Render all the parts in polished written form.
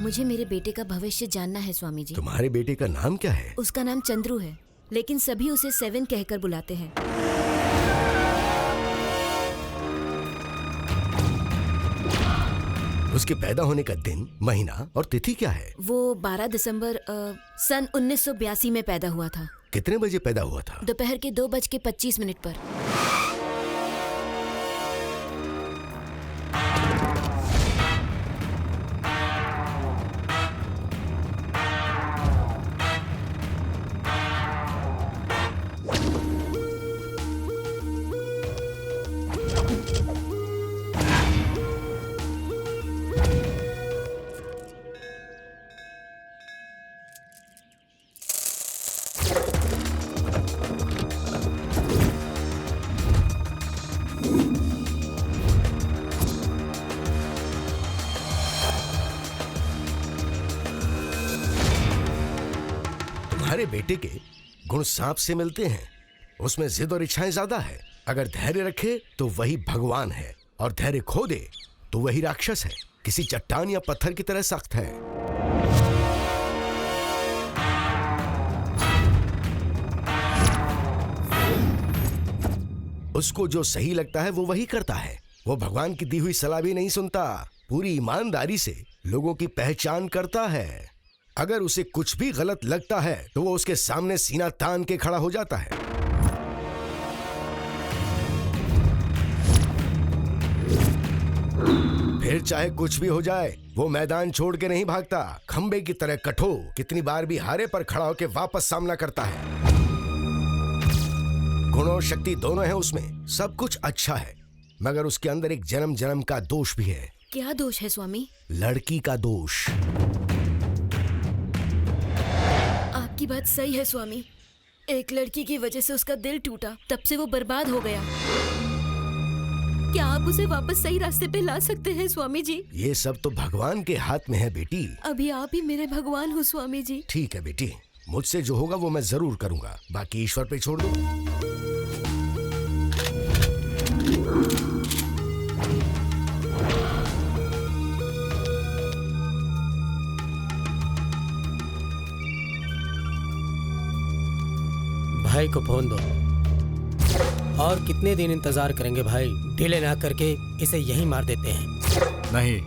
मुझे मेरे बेटे का भविष्य जानना है स्वामी जी। तुम्हारे बेटे का नाम क्या है? उसका नाम चंद्रू है, लेकिन सभी उसे 7 कहकर बुलाते हैं। उसके पैदा होने का दिन, महीना और तिथि क्या है? वो 12 दिसंबर सन 1982 में पैदा हुआ था। कितने बजे पैदा हुआ था? दोपहर के 2:25 पर। तुम्हारे बेटे के गुण सांप से मिलते हैं। उसमें जिद और इच्छाएं ज्यादा है। अगर धैर्य रखे तो वही भगवान है, और धैर्य खो दे तो वही राक्षस है। किसी चट्टान या पत्थर की तरह सख्त है। उसको जो सही लगता है वो वही करता है। वो भगवान की दी हुई सलाह भी नहीं सुनता। पूरी ईमानदारी से लोगों की पहचान करता है। अगर उसे कुछ भी गलत लगता है तो वो उसके सामने सीना तान के खड़ा हो जाता है। फिर चाहे कुछ भी हो जाए, वो मैदान छोड़ के नहीं भागता। खंबे की तरह कठोर, कितनी बार भी हारे पर खड़ा होकर वापस सामना करता है। गुण और शक्ति दोनों है उसमें। सब कुछ अच्छा है, मगर उसके अंदर एक जन्म जन्म का दोष भी है। क्या दोष है स्वामी? लड़की का दोष। आपकी बात सही है स्वामी। एक लड़की की वजह से उसका दिल टूटा, तब से वो बर्बाद हो गया। क्या आप उसे वापस सही रास्ते पे ला सकते हैं स्वामी जी? ये सब तो भगवान के हाथ में है बेटी। अभी आप ही मेरे भगवान हो स्वामी जी। ठीक है बेटी, मुझसे जो होगा वो मैं जरूर करूंगा। बाकी ईश्वर पे छोड़ दो। भाई को फोन दो। और कितने दिन इंतजार करेंगे भाई? डिले ना करके इसे यहीं मार देते हैं। नहीं,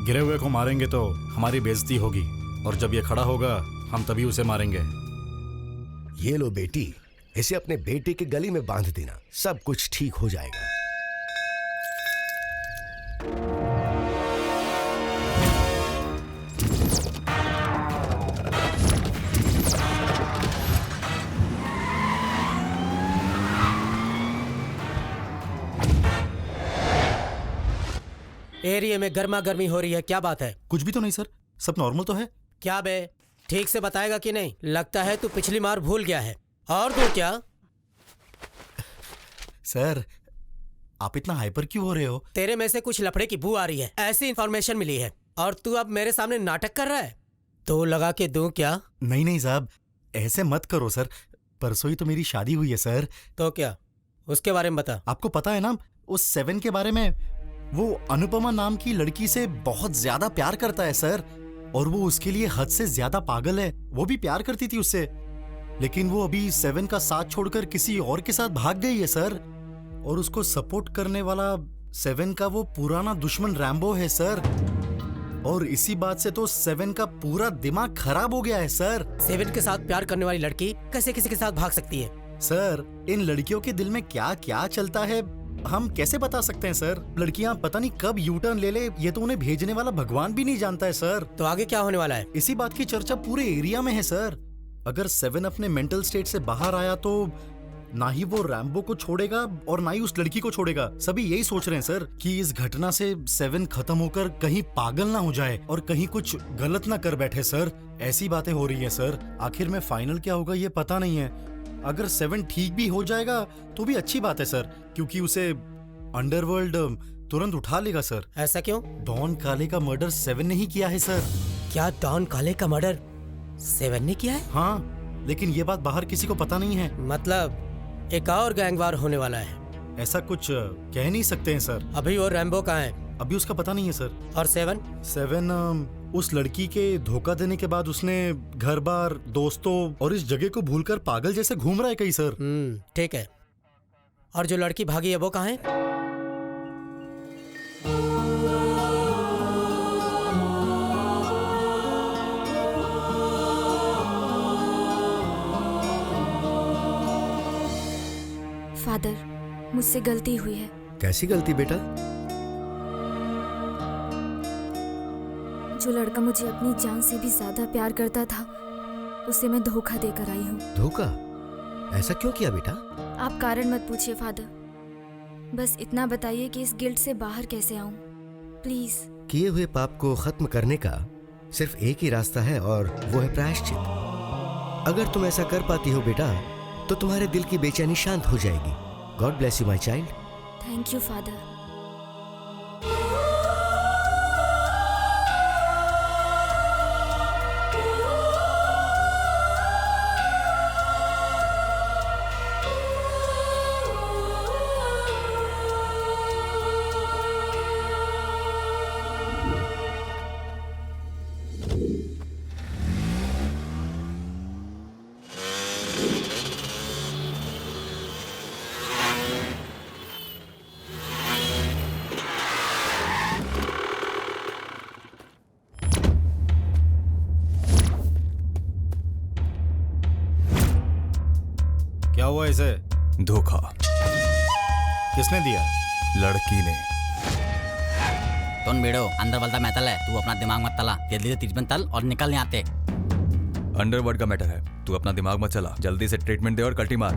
गिरे हुए को मारेंगे तो हमारी बेइज्जती होगी, और जब ये खड़ा होगा हम तभी उसे मारेंगे। ये लो बेटी, इसे अपने बेटे के गले में बांध देना, सब कुछ ठीक हो जाएगा। एरिया में गर्मा गर्मी हो रही है, क्या बात है? कुछ भी तो नहीं सर, सब नॉर्मल तो है। क्या बे, ठीक से बताएगा कि नहीं? लगता है तू पिछली मार भूल गया है। और तू क्या? सर, आप इतना हाइपर क्यों हो रहे हो? तेरे में से कुछ लफड़े की बू आ रही है, ऐसी इंफॉर्मेशन मिली है, और तू अब मेरे सामने नाटक कर रहा है। तो लगा के दूं क्या? नहीं नहीं साहब, ऐसे मत करो सर। परसों ही तो मेरी शादी हुई है सर। तो क्या, उसके बारे में बता। आपको पता है ना उस 7 के बारे में? वो अनुपमा नाम की लड़की से बहुत ज्यादा प्यार करता है सर, और वो उसके लिए हद से ज्यादा पागल है। वो भी प्यार करती थी उससे, लेकिन वो अभी 7 का साथ छोड़कर किसी और के साथ भाग गई है सर। और उसको सपोर्ट करने वाला 7 का वो पुराना दुश्मन रैम्बो है सर। और इसी बात से तो 7 का पूरा दिमाग खराब हो गया है सर। 7 के साथ प्यार करने वाली लड़की कैसे किसी के साथ भाग सकती है? सर, इन लड़कियों के दिल में क्या क्या चलता है हम कैसे बता सकते हैं सर? लड़कियां पता नहीं कब यू टर्न ले ले, ये तो उन्हें भेजने वाला भगवान भी नहीं जानता है सर। तो आगे क्या होने वाला है? इसी बात की चर्चा पूरे एरिया में है सर। अगर 7 अपने मेंटल स्टेट से बाहर आया तो ना ही वो रैम्बो को छोड़ेगा और ना ही उस लड़की को छोड़ेगा। सभी यही सोच रहे हैं सर कि इस घटना से 7 खत्म होकर कहीं पागल ना हो जाए और कहीं कुछ गलत ना कर बैठे सर। ऐसी बातें हो रही है सर। आखिर में फाइनल क्या होगा ये पता नहीं है। अगर 7 ठीक भी हो जाएगा तो भी अच्छी बात है सर, क्योंकि उसे अंडरवर्ल्ड तुरंत उठा लेगा सर। ऐसा क्यों? डॉन काले का मर्डर 7 ने ही किया है सर। क्या डॉन काले का मर्डर 7 ने किया है? हाँ, लेकिन ये बात बाहर किसी को पता नहीं है। मतलब एक और गैंगवार होने वाला है? ऐसा कुछ कह नहीं सकते हैं सर। अभी वो रैम्बो कहाँ है? अभी उसका पता नहीं है सर। और 7? 7 उस लड़की के धोखा देने के बाद उसने घर बार, दोस्तों और इस जगह को भूलकर पागल जैसे घूम रहा है कहीं सर। ठीक है। और जो लड़की भागी है वो कहाँ है? फादर, मुझसे गलती हुई है। कैसी गलती बेटा? जो लड़का मुझे अपनी जान से भी ज्यादा प्यार करता था, उसे मैं धोखा देकर आई हूँ। धोखा? ऐसा क्यों किया बेटा? आप कारण मत पूछिए फादर, बस इतना बताइए कि इस गिल्ट से बाहर कैसे आऊं, प्लीज। किए हुए पाप को खत्म करने का सिर्फ एक ही रास्ता है और वो है प्रायश्चित। अगर तुम ऐसा कर पाती हो बेटा तो तुम्हारे दिल की बेचैनी शांत हो जाएगी। God bless you my child. Thank you father. क्या हुआ इसे? धोखा। किसने दिया? लड़की ने। तुम बेड़ो अंदर वाला मैटल है, तू अपना दिमाग मत तला। जल्दी से ट्रीटमेंट तल और निकल यहाँ से। अंडरवर्ल्ड का मैटर है, तू अपना दिमाग मत चला। जल्दी से ट्रीटमेंट दे और कल्टी मार।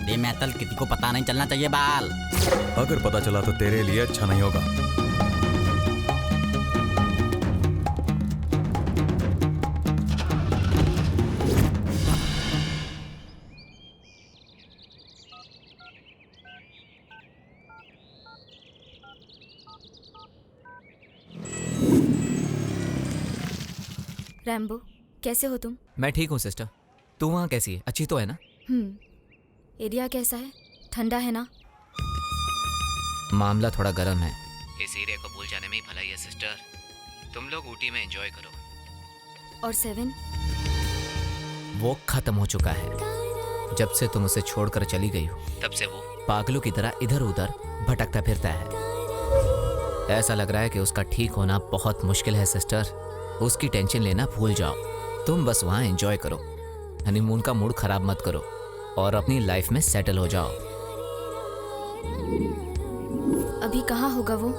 ये मैटल किसी को पता नहीं चलना चाहिए बाल। अगर पता चला तो तेरे लिए अच्छा नहीं होगा। रैम्बो, कैसे हो तुम? मैं ठीक हूँ सिस्टर। तू वहाँ कैसी है? अच्छी तो है ना? एरिया कैसा है? ठंडा है ना? मामला थोड़ा गर्म है। इस एरिया को भूल जाने में ही भलाई है सिस्टर। तुम लोग ऊटी में एंजॉय करो। और 7? वो खत्म हो चुका है। जब से तुम उसे छोड़कर चली गई हो तब से वो पागलों की तरह इधर उधर भटकता फिरता है। ऐसा लग रहा है कि उसका ठीक होना बहुत मुश्किल है सिस्टर। उसकी टेंशन लेना भूल जाओ। तुम बस वहाँ एंजॉय करो। हनीमून का मूड खराब मत करो और अपनी लाइफ में सेटल हो जाओ। अभी कहाँ होगा वो?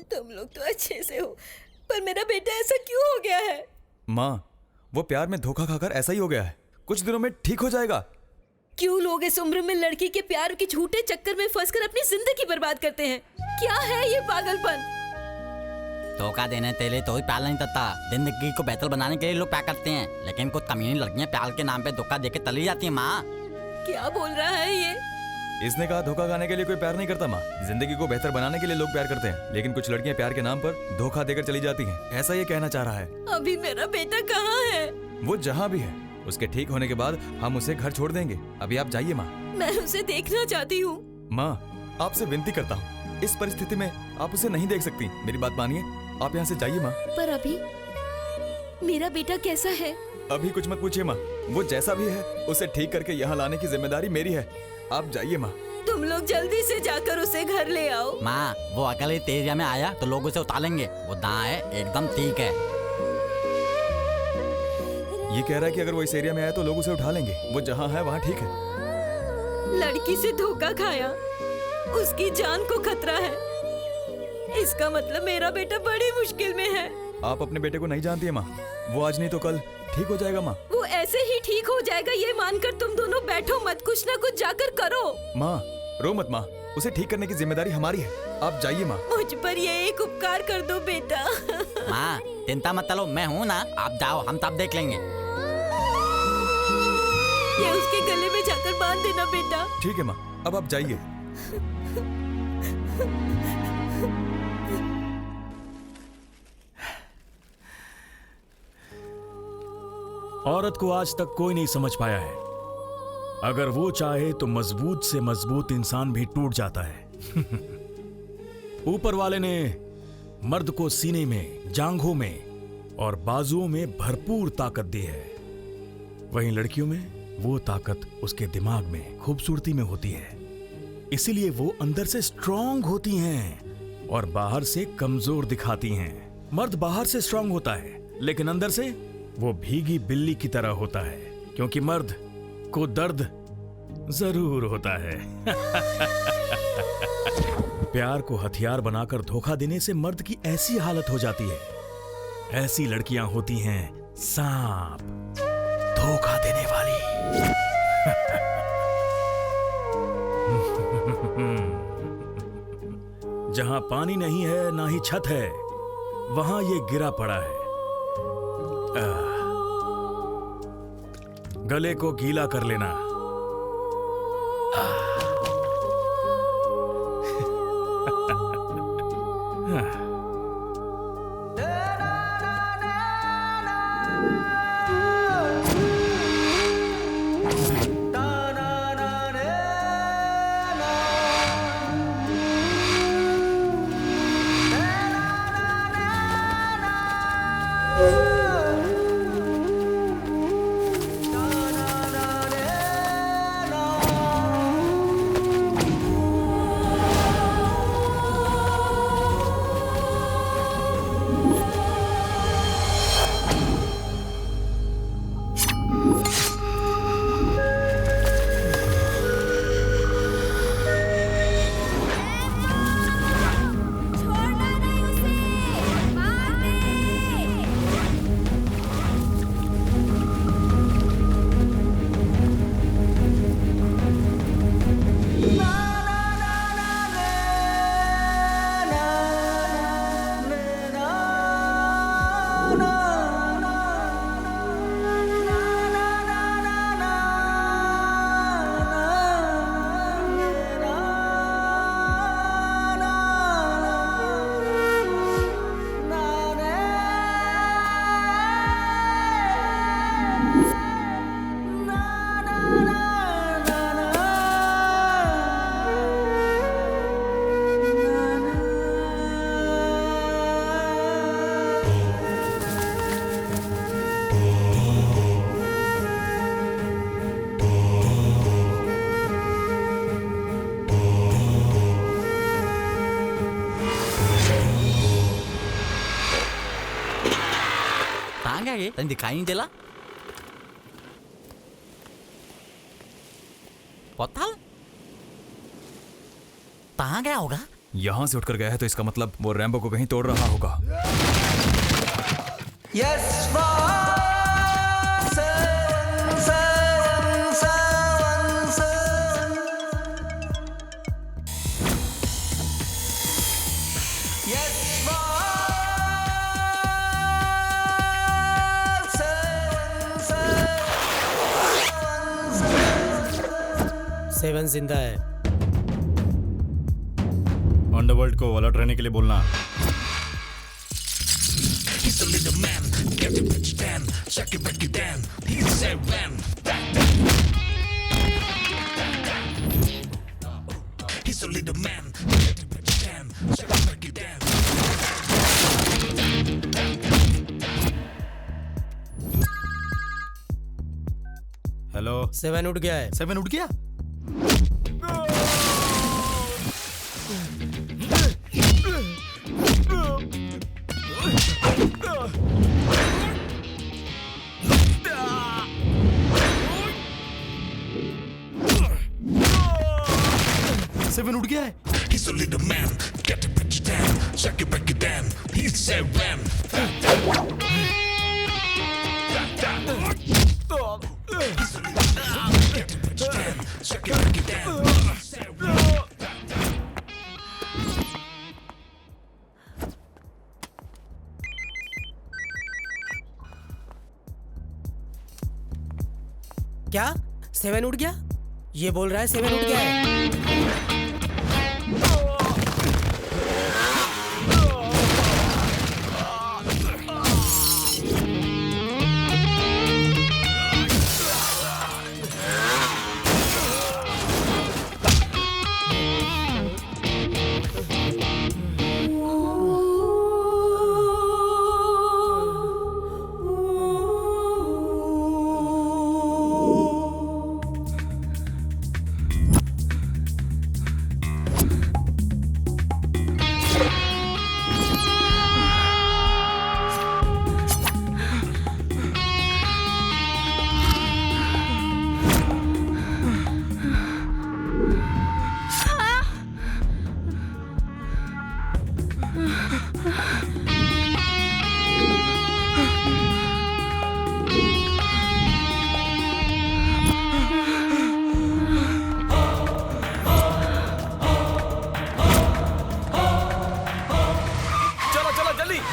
तुम लोग तो अच्छे से हो, पर मेरा बेटा ऐसा क्यों हो गया है? माँ, वो प्यार में धोखा खाकर ऐसा ही हो गया है। कुछ दिनों में ठीक हो जाएगा। क्यों लोग इस उम्र में लड़की के प्यार के झूठे चक्कर में फंसकर अपनी जिंदगी बर्बाद करते हैं? क्या है ये पागलपन? धोखा देने के लिए तो ही प्यार नहीं करता। जिंदगी को बेहतर बनाने के लिए लोग प्यार करते हैं, लेकिन कुछ कमीनी लड़कियां प्यार के नाम पे धोखा देके तली जाती है। माँ, क्या बोल रहा है ये? इसने कहा धोखा खाने के लिए कोई प्यार नहीं करता माँ। जिंदगी को बेहतर बनाने के लिए लोग प्यार करते हैं, लेकिन कुछ लड़कियां प्यार के नाम पर धोखा देकर चली जाती हैं। ऐसा ये कहना चाह रहा है। अभी मेरा बेटा कहाँ है? वो जहाँ भी है, उसके ठीक होने के बाद हम उसे घर छोड़ देंगे। अभी आप जाइए माँ। मैं उसे देखना चाहती हूँ। माँ, आपसे विनती करता हूँ, इस परिस्थिति में आप उसे नहीं देख सकती। मेरी बात मानिए, आप यहाँ से जाइए माँ। पर अभी मेरा बेटा कैसा है? अभी कुछ मत पूछिए माँ। वो जैसा भी है उसे ठीक करके यहाँ लाने की जिम्मेदारी मेरी है। आप जाइए माँ। तुम लोग जल्दी से जाकर उसे घर ले आओ। माँ, वो अकेले तेजिया में आया तो लोग उसे उतार लेंगे। वो दाँ है, एकदम ठीक है। ये कह रहा है कि अगर वो इस एरिया में आया तो लोग उसे उठा लेंगे। वो जहाँ है वहाँ ठीक है। लड़की से धोखा खाया, उसकी जान को खतरा है। इसका मतलब मेरा बेटा बड़ी मुश्किल में है। आप अपने बेटे को नहीं जानती है माँ। वो आज नहीं तो कल ठीक हो जाएगा माँ। वो ऐसे ही ठीक हो जाएगा ये मानकर तुम दोनों बैठो मत, कुछ ना कुछ जाकर करो। माँ, रो मत माँ। उसे ठीक करने की जिम्मेदारी हमारी है। आप जाइए माँ। मुझ पर ये एक उपकार कर दो बेटा। माँ, चिंता मत करो, मैं हूँ ना। आप जाओ, हम तब देख लेंगे। ये उसके गले में जाकर बांध देना बेटा। ठीक है माँ, अब आप जाइए। औरत को आज तक कोई नहीं समझ पाया है। अगर वो चाहे तो मजबूत से मजबूत इंसान भी टूट जाता है। ऊपर वाले ने मर्द को सीने में, जांघों में और बाजुओं में भरपूर ताकत दी है। वहीं लड़कियों में वो ताकत उसके दिमाग में, खूबसूरती में होती है। इसीलिए वो अंदर से स्ट्रांग होती हैं और बाहर से कमजोर दिखाती हैं। मर्द बाहर से स्ट्रांग होता है लेकिन अंदर से वो भीगी बिल्ली की तरह होता है, क्योंकि मर्द को दर्द जरूर होता है। प्यार को हथियार बनाकर धोखा देने से मर्द की ऐसी हालत हो जाती है। ऐसी लड़कियां होती हैं सांप, धोखा देने वाली। जहां पानी नहीं है ना ही छत है, वहां ये गिरा पड़ा है। गले को गीला कर लेना। तने दिखाई नहीं देला? पत्थर कहाँ गया होगा? यहां से उठकर गया है तो इसका मतलब वो रैम्बो को कहीं तोड़ रहा होगा। सेवन जिंदा है। अंडरवर्ल्ड को अलर्ट रहने के लिए बोलना। हेलो, सेवन उठ गया है। सेवन उठ गया? सेवन उठ गया है। He's a little man, get to put you down, shake it, break it down. He's seven. क्या 7 उठ गया? ये बोल रहा है 7 उठ गया है।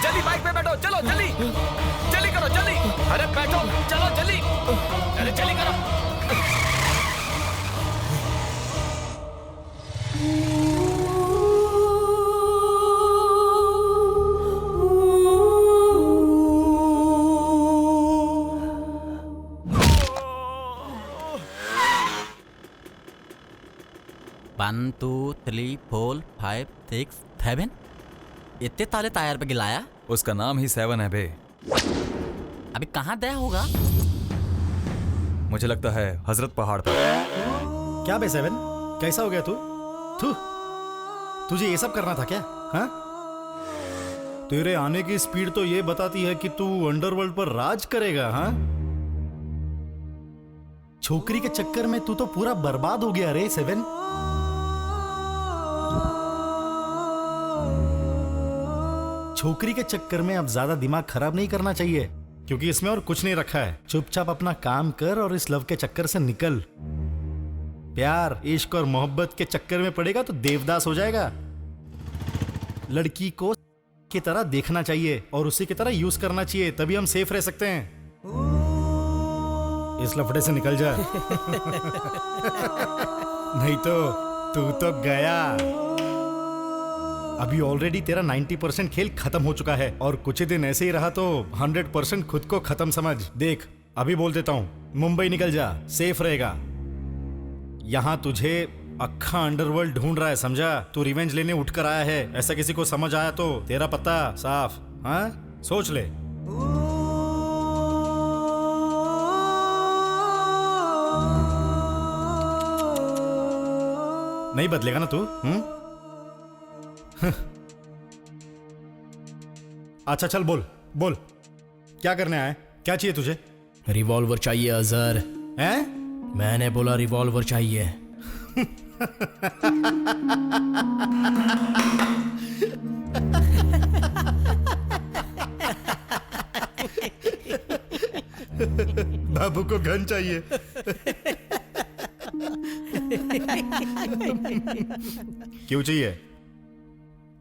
जल्दी बाइक पे बैठो, चलो जल्दी जल्दी करो जल्दी। अरे बैठो, चलो जल्दी, अरे जल्दी करो। वन 2 3 4 5 6 7 इतने ताले टायर पे गिलाया। उसका नाम ही 7 है बे। अभी कहाँ गया होगा? मुझे लगता है हजरत पहाड़ पर। क्या बे 7, कैसा हो गया तू? तुझे ये सब करना था क्या? हाँ? तेरे आने की स्पीड तो ये बताती है कि तू अंडरवर्ल्ड पर राज करेगा। हाँ? छोकरी के चक्कर में तू तो पूरा बर्बाद हो गया रे 7। छोकरी के चक्कर में अब ज्यादा दिमाग खराब नहीं करना चाहिए, क्योंकि इसमें और कुछ नहीं रखा है। चुपचाप अपना काम कर और इस लव के चक्कर से निकल। प्यार, इश्क और मोहब्बत के चक्कर में पड़ेगा तो देवदास हो जाएगा। लड़की को की तरह देखना चाहिए और उसी की तरह यूज करना चाहिए, तभी हम सेफ रह सकते हैं। इस लफड़े से निकल जा। नहीं तो तू तो गया। अभी ऑलरेडी तेरा 90% खेल खत्म हो चुका है और कुछ ही दिन ऐसे ही रहा तो 100% खुद को खत्म समझ। देख, अभी बोल देता हूं, मुंबई निकल जा, सेफ रहेगा। यहां तुझे अक्खा अंडरवर्ल्ड ढूंढ रहा है, समझा? तू रिवेंज लेने उठकर आया है, ऐसा किसी को समझ आया तो तेरा पता साफ। हाँ, सोच ले। नहीं बदलेगा ना तू? अच्छा चल, बोल बोल, क्या करने आया है? क्या चाहिए तुझे? रिवॉल्वर चाहिए अजहर। हैं? मैंने बोला रिवॉल्वर चाहिए। बाबू को गन चाहिए। क्यों चाहिए?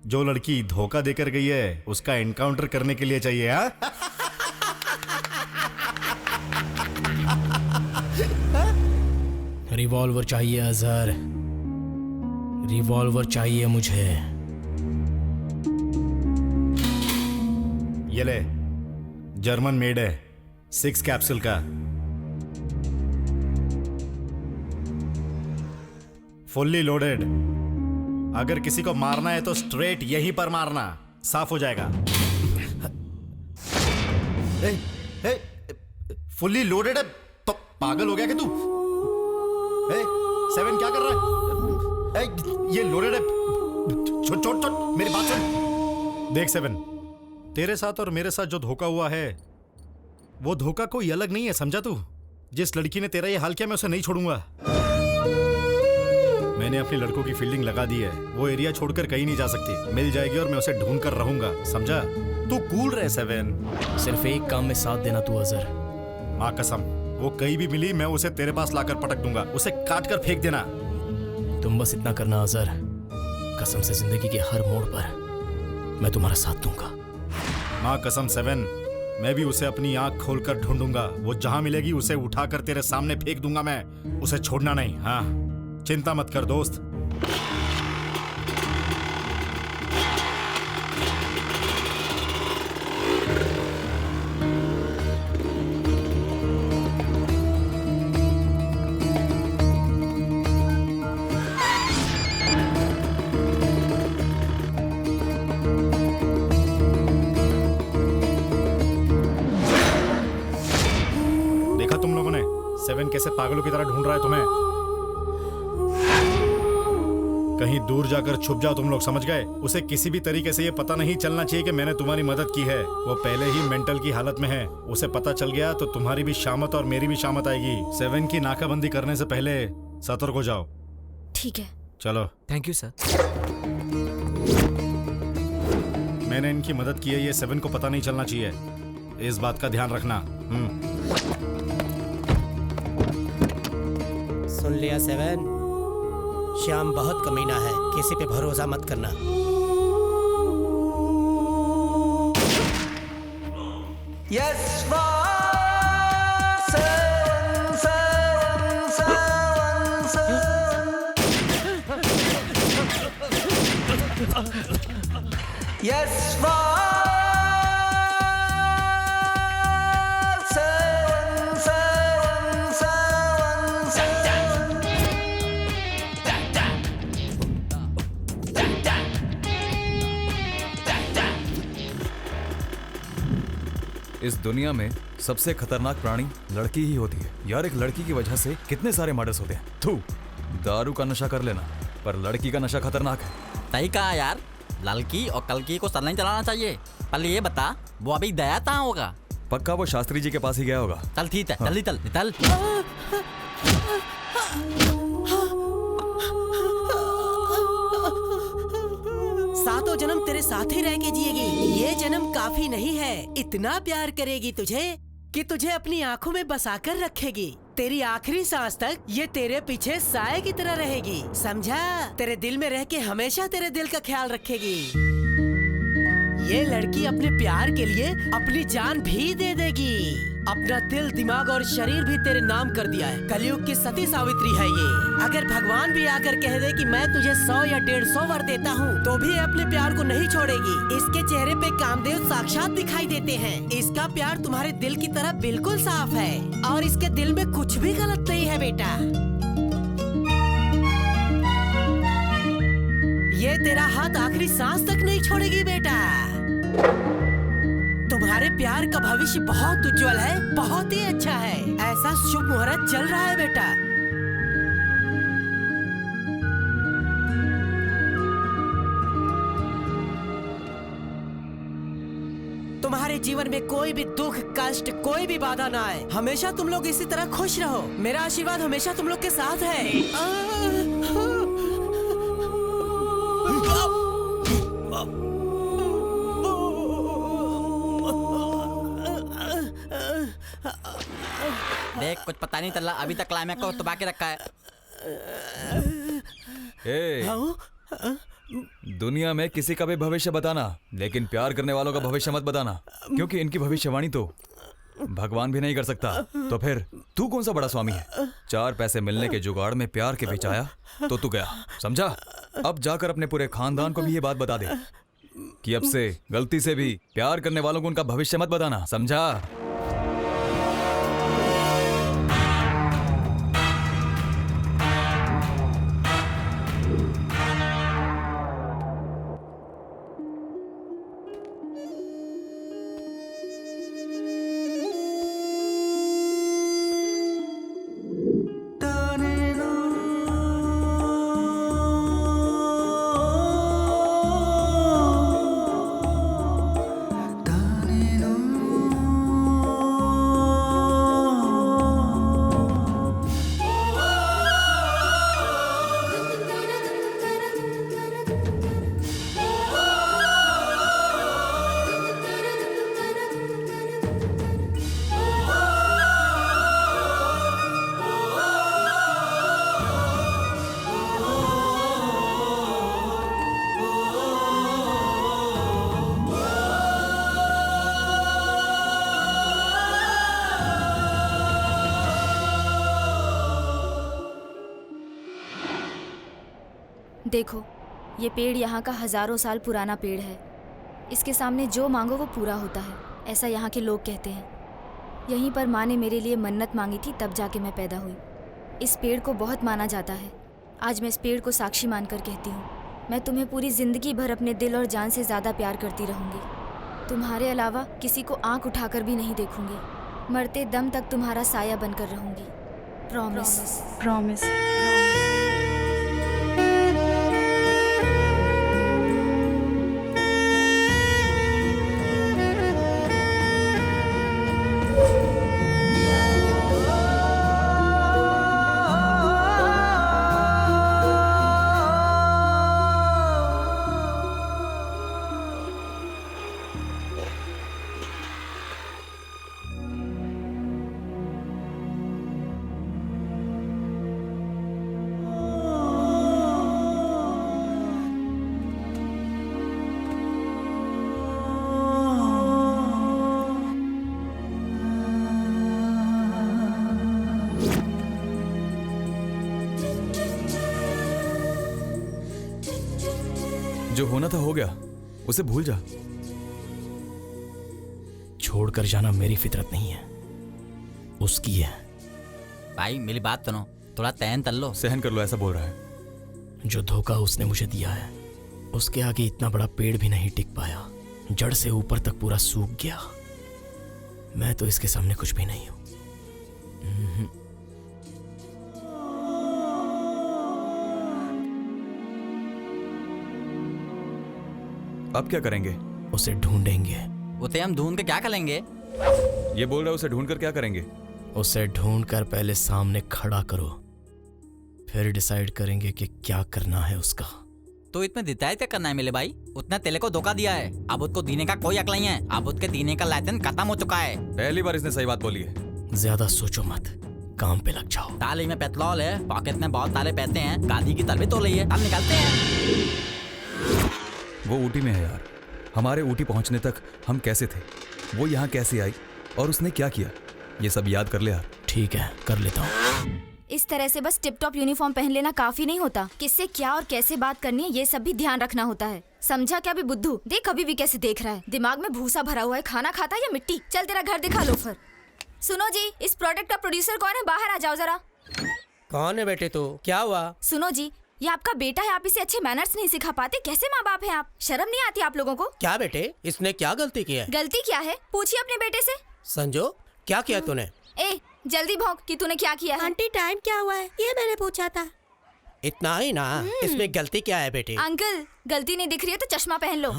जो लड़की धोखा देकर गई है उसका एनकाउंटर करने के लिए चाहिए। हाँ? रिवॉल्वर चाहिए अजहर, रिवॉल्वर चाहिए मुझे। ये ले, जर्मन मेड है, 6 कैप्सूल का, फुल्ली लोडेड। अगर किसी को मारना है तो स्ट्रेट यहीं पर मारना, साफ हो जाएगा। फुल्ली लोडेड है तो पागल हो गया कि तू? 7 क्या कर रहा है? ये लोडेड है। छोड़ मेरी बात सुन। देख 7, तेरे साथ और मेरे साथ जो धोखा हुआ है वो धोखा कोई अलग नहीं है, समझा तू? जिस लड़की ने तेरा ये हाल किया मैं उसे नहीं छोड़ूंगा। मैंने अपनी लड़कों की फील्डिंग लगा दी है, वो एरिया छोड़कर कहीं नहीं जा सकती। मिल जाएगी और मैं उसे ढूंढ कर रहूंगा, समझा? तू कूल रहे 7। सिर्फ एक काम में साथ देना तू अजहर। माँ कसम, वो कहीं भी मिली मैं उसे तेरे पास लाकर पटक दूंगा, उसे काट कर फेंक देना। तुम बस इतना करना अजहर, कसम से जिंदगी के हर मोड़ पर मैं तुम्हारा साथ दूंगा। माँ कसम 7, मैं भी उसे अपनी आंख खोलकर ढूंढूंगा। वो जहां मिलेगी उसे उठाकर तेरे सामने फेंक दूंगा मैं। उसे छोड़ना नहीं। हाँ, चिंता मत कर दोस्त। तुम लोगों ने सेवन कैसे पागलों की तरह ढूंढ रहा है तुम्हें। कहीं दूर जाकर छुप जाओ तुम लोग, समझ गए। उसे किसी भी तरीके से ये पता नहीं चलना चाहिए कि मैंने तुम्हारी मदद की है। वो पहले ही मेंटल की हालत में है। उसे पता चल गया तो तुम्हारी भी शामत और मेरी भी शामत आएगी। सेवन की नाकाबंदी करने से पहले सतर्क हो जाओ। ठीक है। चलो। Thank you sir. मैंने इनकी मदद की है, ये सेवन को पता नहीं चलना चाहिए। इस बात का ध्यान रखना। सुन लिया सेवन, श्याम बहुत कमीना है, किसी पे भरोसा मत करना। Yes, इस दुनिया में सबसे खतरनाक प्राणी लड़की ही होती है यार। एक लड़की की वजह से कितने सारे मर्डर्स होते हैं। थू, दारू का नशा कर लेना, पर लड़की का नशा खतरनाक है। सही कहा यार, लड़की और कलकी को सर नहीं चलाना चाहिए। पहले ये बता, वो अभी दया कहाँ होगा? पक्का वो शास्त्री जी के पास ही गया होगा। चल ठीक है, जल्दी चल निकल। सातों जन्म तेरे साथ ही रह के जिएगी। ये जन्म काफी नहीं है, इतना प्यार करेगी तुझे कि तुझे अपनी आंखों में बसाकर रखेगी। तेरी आखिरी सांस तक ये तेरे पीछे साए की तरह रहेगी, समझा? तेरे दिल में रह के हमेशा तेरे दिल का ख्याल रखेगी। ये लड़की अपने प्यार के लिए अपनी जान भी दे देगी। अपना दिल, दिमाग और शरीर भी तेरे नाम कर दिया है। कलयुग की सती सावित्री है ये। अगर भगवान भी आकर कह दे कि मैं तुझे 100 या 150 वर देता हूँ, तो भी अपने प्यार को नहीं छोड़ेगी। इसके चेहरे पे कामदेव साक्षात दिखाई देते हैं। इसका प्यार तुम्हारे दिल की तरह बिल्कुल साफ है और इसके दिल में कुछ भी गलत नहीं है बेटा। ये तेरा हाथ आखिरी सांस तक नहीं छोड़ेगी बेटा। तुम्हारे प्यार का भविष्य बहुत उज्जवल है, बहुत ही अच्छा है। ऐसा शुभ मुहूर्त चल रहा है बेटा। तुम्हारे जीवन में कोई भी दुख, कष्ट, कोई भी बाधा ना आए। हमेशा तुम लोग इसी तरह खुश रहो। मेरा आशीर्वाद हमेशा तुम लोग के साथ है। देख, कुछ पता नहीं चला, अभी तक क्लाइमैक्स को दबा के रखा है। दुनिया में किसी का भी भविष्य बताना, लेकिन प्यार करने वालों का भविष्य मत बताना, क्योंकि इनकी भविष्यवाणी तो भगवान भी नहीं कर सकता। तो फिर तू कौन सा बड़ा स्वामी है? 4 पैसे मिलने के जुगाड़ में प्यार के बीच आया तो तू गया, समझा? अब जाकर अपने पूरे खानदान को भी ये बात बता दे कि अब से गलती से भी प्यार करने वालों को उनका भविष्य मत बताना, समझा? देखो, ये पेड़ यहाँ का हजारों साल पुराना पेड़ है। इसके सामने जो मांगो वो पूरा होता है, ऐसा यहाँ के लोग कहते हैं। यहीं पर माँ ने मेरे लिए मन्नत मांगी थी, तब जाके मैं पैदा हुई। इस पेड़ को बहुत माना जाता है। आज मैं इस पेड़ को साक्षी मानकर कहती हूँ, मैं तुम्हें पूरी जिंदगी भर अपने दिल और जान से ज़्यादा प्यार करती रहूँगी। तुम्हारे अलावा किसी को आँख उठाकर भी नहीं देखूँगी। मरते दम तक तुम्हारा साया बनकर रहूँगी। प्रॉमिस। प्रॉमिस। जो होना था हो गया, उसे भूल जा। छोड़कर जाना मेरी फितरत नहीं है, उसकी है। भाई मेरी बात सुनो, थोड़ा तहन तल लो। सहन कर लो, ऐसा बोल रहा है। जो धोखा उसने मुझे दिया है, उसके आगे इतना बड़ा पेड़ भी नहीं टिक पाया। जड़ से ऊपर तक पूरा सूख गया। मैं तो इसके सामने कुछ भी नहीं हूं। अब क्या करेंगे? उसे ढूंढेंगे। उसे हम ढूंढ के क्या करेंगे? ये बोल रहा है उसे ढूंढ कर क्या करेंगे? उसे ढूंढ कर पहले सामने खड़ा करो, फिर डिसाइड करेंगे कि क्या करना है उसका। तो इसमें डिसाइड क्या करना है मेरे भाई? उसने तेले को धोखा दिया है, अब उसको देने का कोई हक नहीं है। अब उसके देने का लाइसेंस खत्म हो चुका है। पहली बार इसने सही बात बोली है। ज्यादा सोचो मत, काम पे लग जाओ। ताली में पेट्रोल है, पॉकेट में बहुत सारे पैसे हैं, गाड़ी की तलबी तो ली है, अब निकलते हैं। वो ऊटी में है यार। हमारे ऊटी पहुंचने तक हम कैसे थे, वो यहाँ कैसे आई और उसने क्या किया, ये सब याद कर ले यार। ठीक है, कर लेता हूँ। इस तरह से बस टिप टॉप यूनिफॉर्म पहन लेना काफी नहीं होता। किससे क्या और कैसे बात करनी है, ये सब भी ध्यान रखना होता है। समझा क्या भी बुद्धू? देख अभी भी कैसे देख रहा है। दिमाग में भूसा भरा हुआ है। खाना खाता है या मिट्टी? चल तेरा घर दिखा लो फिर। सुनो जी, इस प्रोडक्ट का प्रोड्यूसर कौन है? बाहर आ जाओ जरा। कौन है बेटे तू? क्या हुआ? सुनो जी, ये आपका बेटा है, आप इसे अच्छे मैनर्स नहीं सिखा पाते। कैसे माँ बाप हैं आप? शर्म नहीं आती आप लोगों को? क्या बेटे, इसने क्या गलती की है? गलती क्या है, पूछिए अपने बेटे से। संजो, क्या किया तूने? ए जल्दी भौंक कि तूने क्या किया है। आंटी टाइम क्या हुआ है, ये मैंने पूछा था। इतना ही ना, इसमें गलती क्या है बेटे? अंकल गलती नहीं दिख रही है तो चश्मा पहन लो।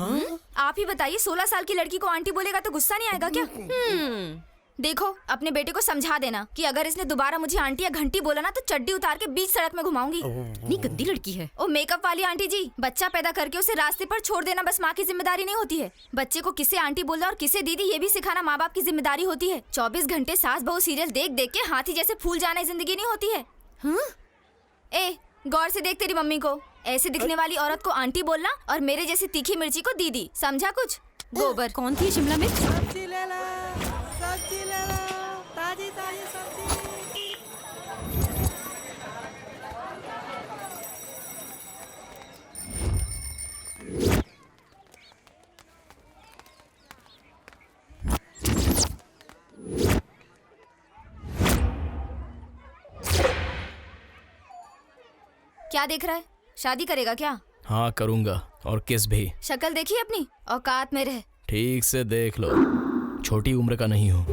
आप ही बताइए, 16 साल की लड़की को आंटी बोलेगा तो गुस्सा नहीं आएगा क्या? देखो अपने बेटे को समझा देना कि अगर इसने दोबारा मुझे आंटी या घंटी बोला ना तो चड्डी उतार के बीच सड़क में घुमाऊंगी। इतनी गंदी लड़की है। ओ मेकअप वाली आंटी जी, बच्चा पैदा करके उसे रास्ते पर छोड़ देना बस माँ की जिम्मेदारी नहीं होती है। बच्चे को किसे आंटी बोलना और किसे दीदी ये भी सिखाना माँ बाप की जिम्मेदारी होती है। 24 घंटे सास बहू सीरियल देख देख के हाथी जैसे फूल जाना जिंदगी नहीं होती है। ए गौर से देख तेरी मम्मी को। ऐसे दिखने वाली औरत को आंटी बोलना और मेरे जैसी तीखी मिर्ची को दीदी, समझा कुछ? गोबर। कौन थी शिमला मिर्च? सब्जी ले लो, सब्जी ले लो, ताजी ताजी सब्जी। क्या देख रहा है? शादी करेगा क्या? हाँ करूँगा, और किस भी। शक्ल देखी अपनी, औकात में रह। ठीक से देख लो, छोटी उम्र का नहीं हूँ।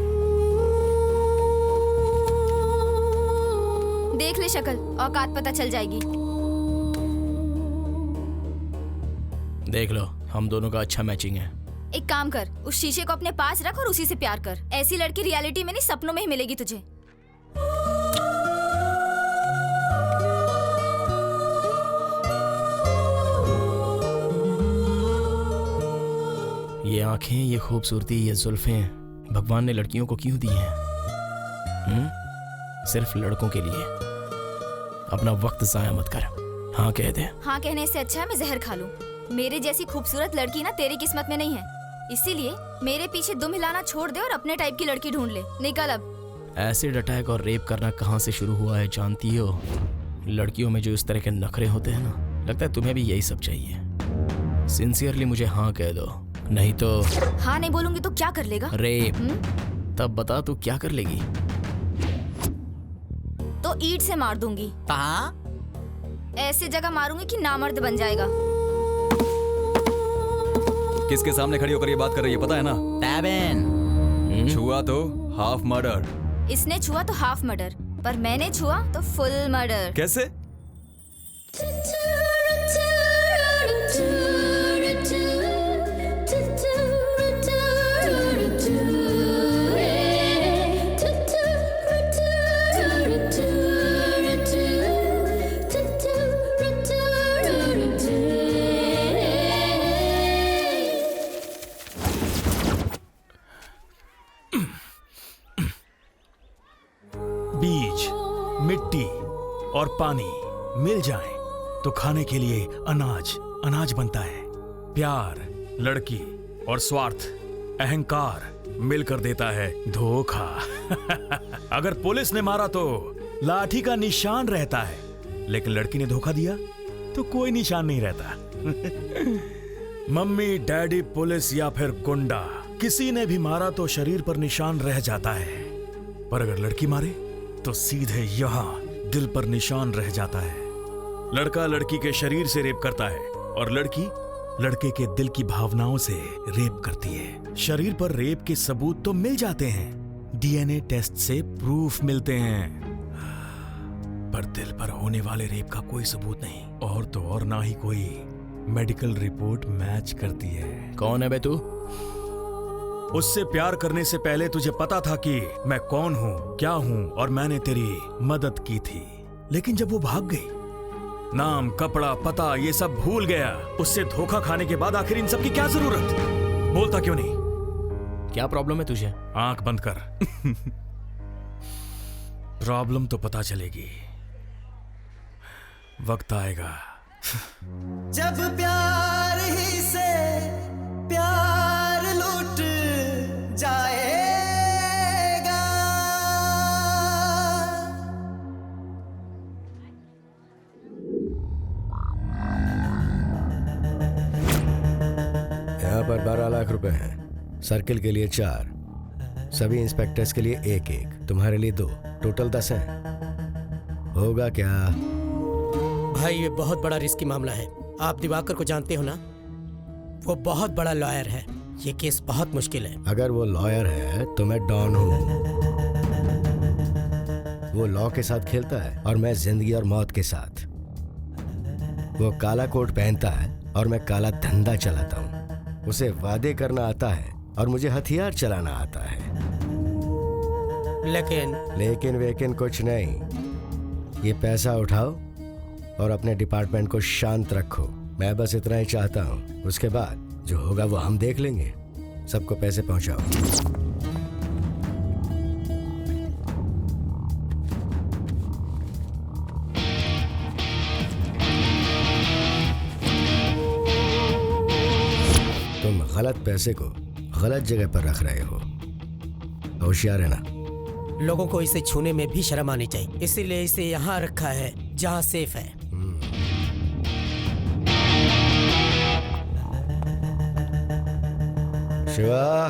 देख ले शक्ल, औकात पता चल जाएगी। देख लो, हम दोनों का अच्छा मैचिंग है। एक काम कर, उस शीशे को अपने पास रख और उसी से प्यार कर। ऐसी लड़की रियलिटी में नहीं सपनों में ही मिलेगी तुझे। ये आंखें, ये खूबसूरती, ये जुल्फें भगवान ने लड़कियों को क्यों दी हैं? सिर्फ लड़कों के लिए। अपना वक्त जाया मत कर, हाँ कह दे। हाँ कहने से अच्छा है मैं जहर खा लूं। मेरे जैसी खूबसूरत लड़की ना तेरी किस्मत में नहीं है, इसीलिए मेरे पीछे दुम हिलाना छोड़ दे और अपने टाइप की लड़की ढूंढ ले। निकल अब। एसिड अटैक और रेप करना कहाँ से शुरू हुआ है जानती हो? लड़कियों में जो इस तरह के नखरे होते हैं ना, लगता है तुम्हें भी यही सब चाहिए। सिंसियरली मुझे हाँ कह दो, नहीं तो हाँ नहीं बोलूंगी तो क्या कर लेगा? रेप। तब बता तू क्या कर लेगी? तो ईंट से मार दूंगी। कहाँ? ऐसी जगह मारूंगी कि नामर्द बन जाएगा। किसके सामने खड़ी होकर ये बात कर रही है पता है ना? टैबिन। छुआ तो हाफ मर्डर। इसने छुआ तो हाफ मर्डर, पर मैंने छुआ तो फुल मर्डर। कैसे? बीज, मिट्टी और पानी मिल जाएं तो खाने के लिए अनाज बनता है। प्यार, लड़की और स्वार्थ, अहंकार मिलकर देता है धोखा। अगर पुलिस ने मारा तो लाठी का निशान रहता है, लेकिन लड़की ने धोखा दिया तो कोई निशान नहीं रहता। मम्मी, डैडी, पुलिस या फिर गुंडा, किसी ने भी मारा तो शरीर पर निशान रह जाता है, पर अगर लड़की मारे तो सीधे यहाँ दिल पर निशान रह जाता है। लड़का लड़की के शरीर से रेप करता है और लड़की लड़के के दिल की भावनाओं से रेप करती है। शरीर पर रेप के सबूत तो मिल जाते हैं, डीएनए टेस्ट से प्रूफ मिलते हैं, पर दिल पर होने वाले रेप का कोई सबूत नहीं, और तो और ना ही कोई मेडिकल रिपोर्ट मैच करती है। कौन है बे तू? उससे प्यार करने से पहले तुझे पता था कि मैं कौन हूँ, क्या हूँ, और मैंने तेरी मदद की थी, लेकिन जब वो भाग गई, नाम, कपड़ा, पता ये सब भूल गया। उससे धोखा खाने के बाद आखिर इन सब की क्या जरूरत? बोलता क्यों नहीं? क्या प्रॉब्लम है तुझे? आंख बंद कर। प्रॉब्लम तो पता चलेगी, वक्त आएगा। जब प्यार ही से प्यार लूट जाएगा, यहाँ पर 12 लाख रुपए हैं। सर्किल के लिए 4, सभी इंस्पेक्टर्स के लिए 1-1, तुम्हारे लिए 2, टोटल 10 हैं। होगा क्या? भाई ये बहुत बड़ा रिस्की मामला है। आप दिवाकर को जानते हो ना? वो बहुत बड़ा लॉयर है। ये केस बहुत मुश्किल है। अगर वो लॉयर है तो मैं डॉन हूँ। वो लॉ के साथ खेलता है और मैं जिंदगी और मौत के साथ। वो काला कोट पहनता है और मैं काला धंधा चलाता हूँ। उसे वादे करना आता है और मुझे हथियार चलाना आता है। लेकिन वेकिन कुछ नहीं। ये पैसा उठाओ और अपने डिपार्टमेंट को शांत रखो। मैं बस इतना ही चाहता हूँ। उसके बाद जो होगा वो हम देख लेंगे। सबको पैसे पहुंचाओ। तुम गलत पैसे को गलत जगह पर रख रहे हो। होशियार है ना? लोगों को इसे छूने में भी शर्म आनी चाहिए, इसीलिए इसे यहाँ रखा है जहाँ सेफ है। शिवा,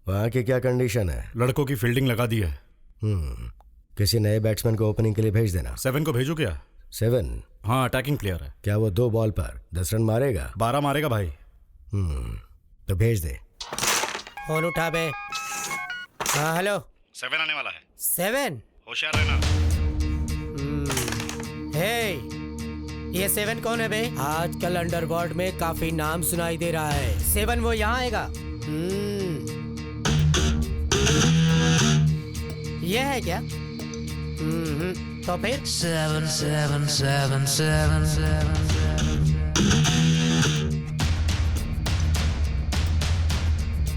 वहाँ की क्या कंडीशन है? लड़कों की फील्डिंग लगा दी है। किसी नए बैट्समैन को ओपनिंग के लिए भेज देना। 7 को भेजू क्या? 7? हाँ, अटैकिंग प्लेयर है। क्या वो 2 बॉल पर 10 रन मारेगा? 12 मारेगा भाई। तो भेज दे। फोन उठा बे। हाँ हेलो। 7 आने वाला है। 7? होशियार रहना। हे, ये 7 कौन है बे? आजकल अंडरवर्ल्ड में काफी नाम सुनाई दे रहा है। 7 वो यहाँ आएगा। ये है क्या? तो फिर 7 7 7 7 7।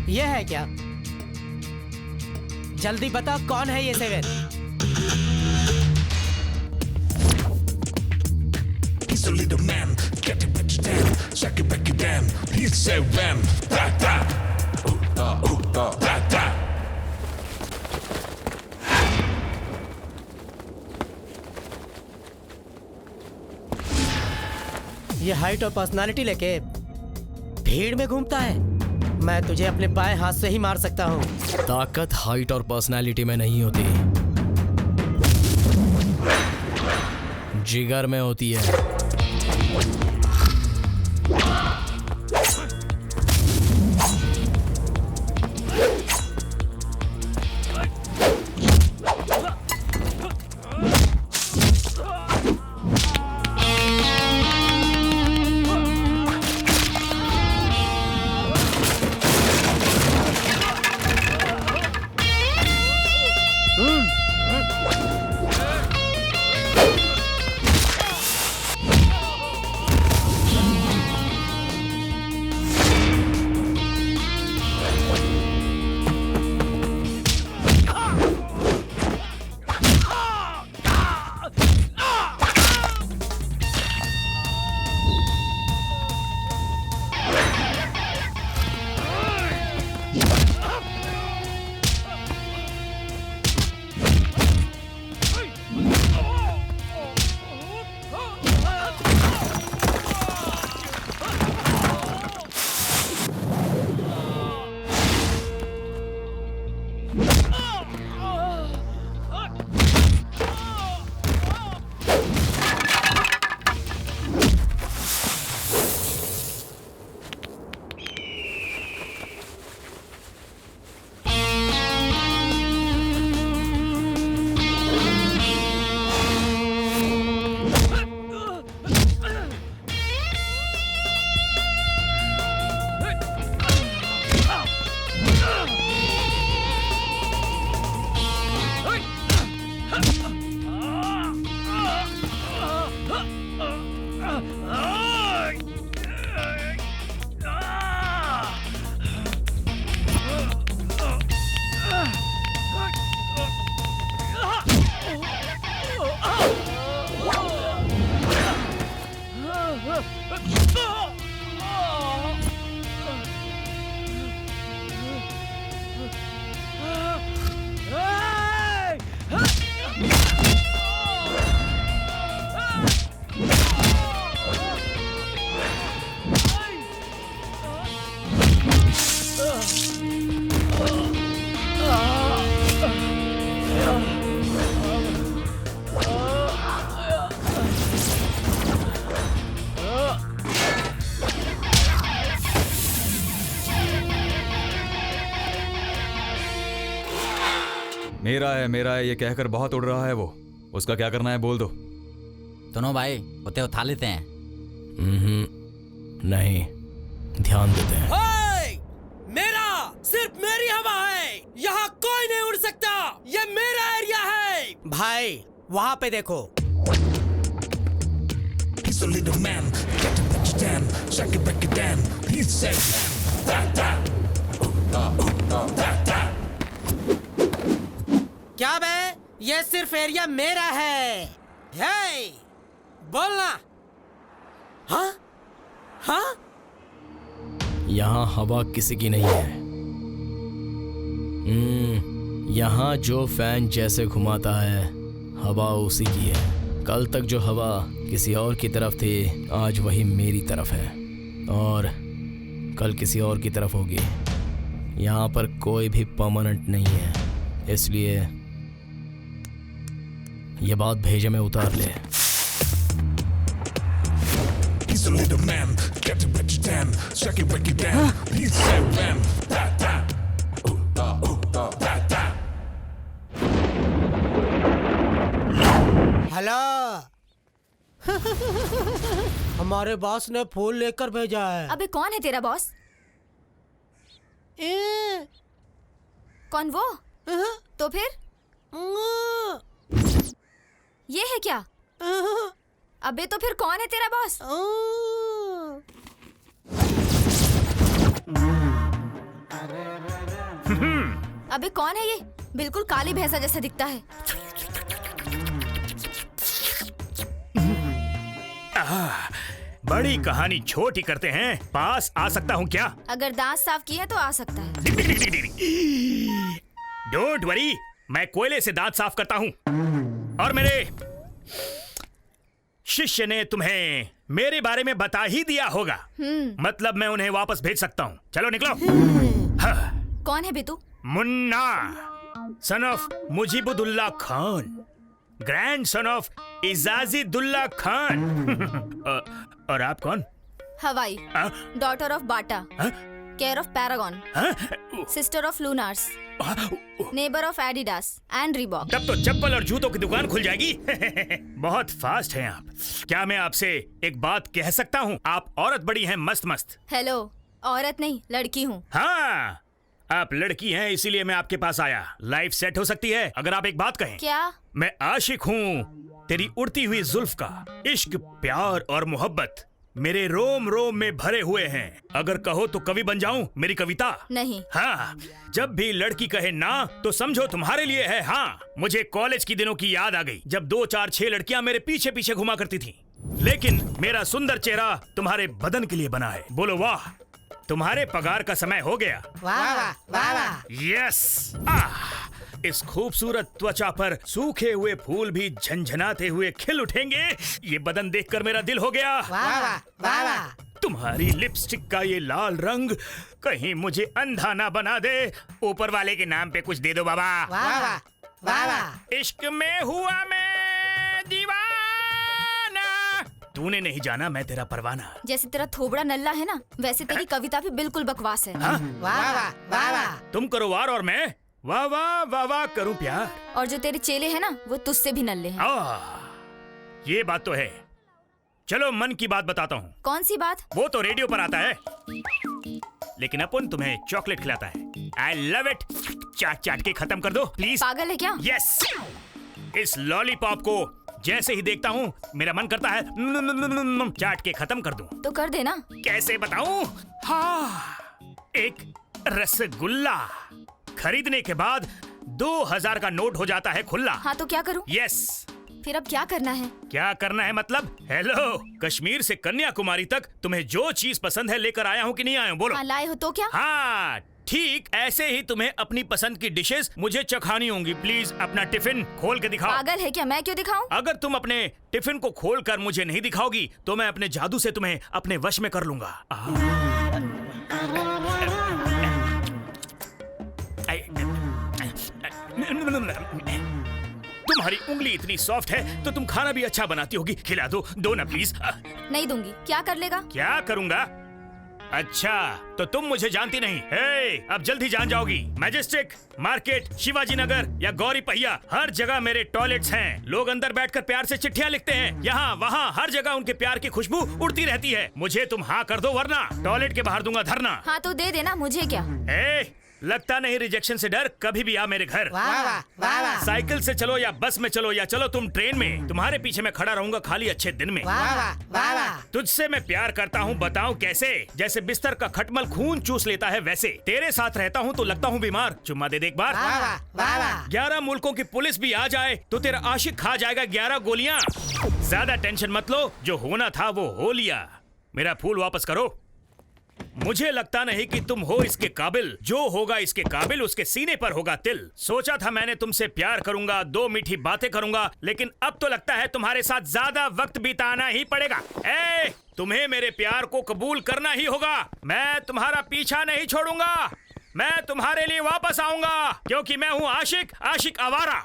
ये है क्या? जल्दी बता कौन है ये 7? He's a little man, get it, bitch, damn, shake it, back it, damn. He's 7, da da, da da. ये हाइट और पर्सनालिटी लेके भीड़ में घूमता है। मैं तुझे अपने बाएं हाथ से ही मार सकता हूँ। ताकत हाइट और पर्सनालिटी में नहीं होती, जिगर में होती है। मेरा है ये कहकर बहुत उड़ रहा है वो। उसका क्या करना है बोल दो। दोनों भाई उते उठा लेते हैं। नहीं, ध्यान देते हैं। मेरा सिर्फ मेरी हवा है, यहाँ कोई नहीं उड़ सकता। ये मेरा एरिया है। भाई वहाँ पे देखो। He's a little man, get to put you down, shake it, break it down. He's said, da da, da da. क्या बे? ये सिर्फ एरिया मेरा है। हे, बोलना। हाँ? हाँ? यहाँ हवा किसी की नहीं है। यहाँ जो फैन जैसे घुमाता है, हवा उसी की है। कल तक जो हवा किसी और की तरफ थी, आज वही मेरी तरफ है और कल किसी और की तरफ होगी। यहाँ पर कोई भी परमानेंट नहीं है, इसलिए ये बात भेजे में उतार ले। He's a little man, get to put you down, shake it, break it down. He's said, man, da da, da da. Hello. हमारे बॉस ने फूल लेकर भेजा है। अबे कौन है तेरा बॉस? कौन वो? तो फिर ये है क्या? अबे तो फिर कौन है तेरा बॉस? अबे कौन है ये? बिल्कुल काली भैंसा जैसा दिखता है। बड़ी कहानी छोटी करते हैं। पास आ सकता हूँ क्या? अगर दांत साफ किए तो आ सकता है। डोंट वरी, मैं कोयले से दांत साफ करता हूँ और मेरे शिष्य ने तुम्हें मेरे बारे में बता ही दिया होगा। मतलब मैं उन्हें वापस भेज सकता हूँ। चलो निकलो। हाँ। कौन है बेतू? Munna, son of Mujibuddaula Khan, grandson of Ijajuddaula Khan. और आप कौन? Hawaii, daughter of Bata, care of Paragon, sister of Lunars, neighbour of Adidas and Reebok. तब तो चप्पल और जूतों की दुकान खुल जाएगी। बहुत फास्ट हैं आप। क्या मैं आपसे एक बात कह सकता हूँ? आप औरत बड़ी हैं, मस्त मस्त। हेलो, औरत नहीं लड़की हूँ। हाँ, आप लड़की हैं इसीलिए मैं आपके पास आया। लाइफ सेट हो सकती है अगर आप एक बात कहें। क्या? मैं आशिक हूँ तेरी उड़ती हुई जुल्फ का। इश्क, प्यार और मोहब्बत मेरे रोम रोम में भरे हुए हैं। अगर कहो तो कवि बन जाऊं, मेरी कविता। नहीं। हाँ, जब भी लड़की कहे ना तो समझो तुम्हारे लिए है हाँ। मुझे कॉलेज की दिनों की याद आ गई जब 2 4 6 लड़कियां मेरे पीछे पीछे घुमा करती थी। लेकिन मेरा सुंदर चेहरा तुम्हारे बदन के लिए बना है। बोलो वाह। तुम्हारे पगार का समय हो गया। वाह वाह वाह वाह। यस। इस खूबसूरत त्वचा पर सूखे हुए फूल भी झंझनाते हुए खिल उठेंगे। ये बदन देखकर मेरा दिल हो गया। वाह वाह वाह वाह। तुम्हारी लिपस्टिक का ये लाल रंग कहीं मुझे अंधा ना बना दे। ऊपर वाले के नाम पे कुछ दे दो बाबा। वाह वाह वाह वाह। इश्क में हुआ मैं दीवाना। तूने नहीं जाना मैं तेरा परवाना। जैसे तेरा थोबड़ा नल्ला है ना, वैसे तेरी कविता भी बिल्कुल बकवास है। वाह वाह वाह वाह। तुम करो वार और मैं वाह वाह वाह वाह करूं प्यार। और जो तेरे चेले हैं ना, वो तुझसे भी नल्ले हैं। ये बात तो है। चलो मन की बात बताता हूँ। कौन सी बात? वो तो रेडियो पर आता है, लेकिन अपन तुम्हें चॉकलेट खिलाता है। I love it. चाट चाट के खत्म कर दो प्लीज। पागल है क्या? यस। इस लॉलीपॉप को जैसे ही देखता हूँ मेरा मन करता है चाट के खत्म कर दूं। तो कर देना। कैसे बताऊं? हाँ, एक रसगुल्ला खरीदने के बाद 2000 का नोट हो जाता है खुला। हाँ तो क्या करूं? यस। फिर अब क्या करना है? क्या करना है मतलब? हेलो, कश्मीर से कन्याकुमारी तक तुम्हें जो चीज पसंद है लेकर आया हूँ कि नहीं आया हूँ? बोलो। हाँ, लाए हो तो क्या? हाँ ठीक ऐसे ही तुम्हें अपनी पसंद की डिशेस मुझे चखानी होंगी। प्लीज अपना टिफिन खोल के दिखाओ। पागल है क्या? मैं क्यों दिखाऊं? अगर तुम अपने टिफिन को खोल कर मुझे नहीं दिखाओगी तो मैं अपने जादू से तुम्हें अपने वश में कर लूंगा। तुम्हारी उंगली इतनी सॉफ्ट है तो तुम खाना भी अच्छा बनाती होगी। खिला दो ना प्लीज। नहीं दूंगी। क्या कर लेगा? क्या करूंगा? अच्छा तो तुम मुझे जानती नहीं। हे, अब जल्दी जान जाओगी। मैजेस्टिक, मार्केट, शिवाजी नगर या गौरी पहिया, हर जगह मेरे टॉयलेट्स हैं। लोग अंदर बैठकर प्यार से चिट्ठियां लिखते हैं। यहाँ वहाँ हर जगह उनके प्यार की खुशबू उड़ती रहती है। मुझे तुम हाँ कर दो वरना टॉयलेट के बाहर दूंगा धरना। हाँ तो दे देना, मुझे क्या। लगता नहीं रिजेक्शन से डर। कभी भी आ मेरे घर। वाह वाह वाह वाह। साइकिल से चलो या बस में चलो या चलो तुम ट्रेन में, तुम्हारे पीछे मैं खड़ा रहूंगा खाली अच्छे दिन में। वाह वाह वाह वाह। तुझसे मैं प्यार करता हूँ बताऊँ कैसे? जैसे बिस्तर का खटमल खून चूस लेता है वैसे। तेरे साथ रहता हूँ तो लगता हूँ बीमार। चुम्मा दे एक बार। वाह वाह वाह वाह। 11 मुल्कों की पुलिस भी आ जाए तो तेरा आशिक खा जाएगा 11 गोलियां। ज्यादा टेंशन मत लो, जो होना था वो हो लिया। मेरा फूल वापस करो। मुझे लगता नहीं कि तुम हो इसके काबिल। जो होगा इसके काबिल उसके सीने पर होगा तिल। सोचा था मैंने तुमसे प्यार करूंगा, 2 मीठी बातें करूंगा, लेकिन अब तो लगता है तुम्हारे साथ ज्यादा वक्त बिताना ही पड़ेगा। तुम्हें मेरे प्यार को कबूल करना ही होगा। मैं तुम्हारा पीछा नहीं छोड़ूंगा। मैं तुम्हारे लिए वापस आऊंगा क्योंकि मैं हूँ आशिक, आशिक आवारा।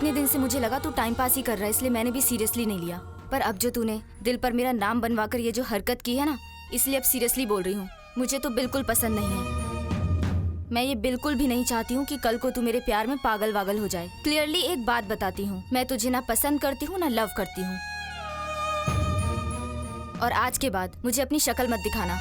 इतने दिन से मुझे लगा तू टाइम पास ही कर रहा है, इसलिए मैंने भी सीरियसली नहीं लिया। पर अब जो तूने दिल पर मेरा नाम बनवाकर ये जो हरकत की है ना, इसलिए अब सीरियसली बोल रही हूँ। मुझे तो बिल्कुल पसंद नहीं है। मैं ये बिल्कुल भी नहीं चाहती हूँ कि कल को तू मेरे प्यार में पागल वागल हो जाए। क्लियरली एक बात बताती हूँ, मैं तुझे ना पसंद करती हूँ ना लव करती हूँ। और आज के बाद मुझे अपनी शक्ल मत दिखाना।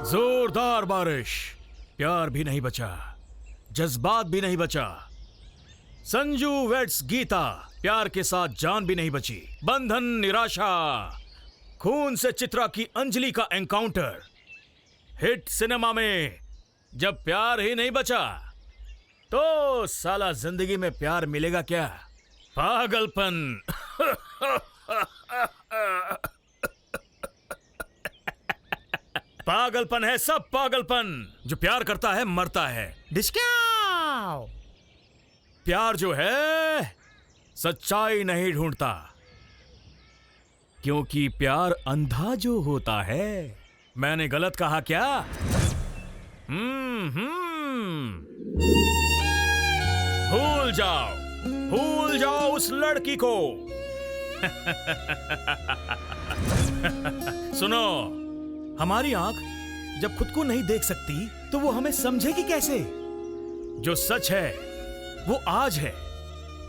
जोरदार बारिश, प्यार भी नहीं बचा, जज्बात भी नहीं बचा। संजू वेट्स गीता, प्यार के साथ जान भी नहीं बची। बंधन निराशा, खून से चित्रा की अंजलि का एनकाउंटर। हिट सिनेमा में जब प्यार ही नहीं बचा तो साला जिंदगी में प्यार मिलेगा क्या? पागलपन। पागलपन है सब पागलपन। जो प्यार करता है मरता है। डिस्काउ। प्यार जो है सच्चाई नहीं ढूंढता, क्योंकि प्यार अंधा जो होता है। मैंने गलत कहा क्या? भूल जाओ उस लड़की को। सुनो, हमारी आंख जब खुद को नहीं देख सकती तो वो हमें समझेगी कैसे? जो सच है वो आज है,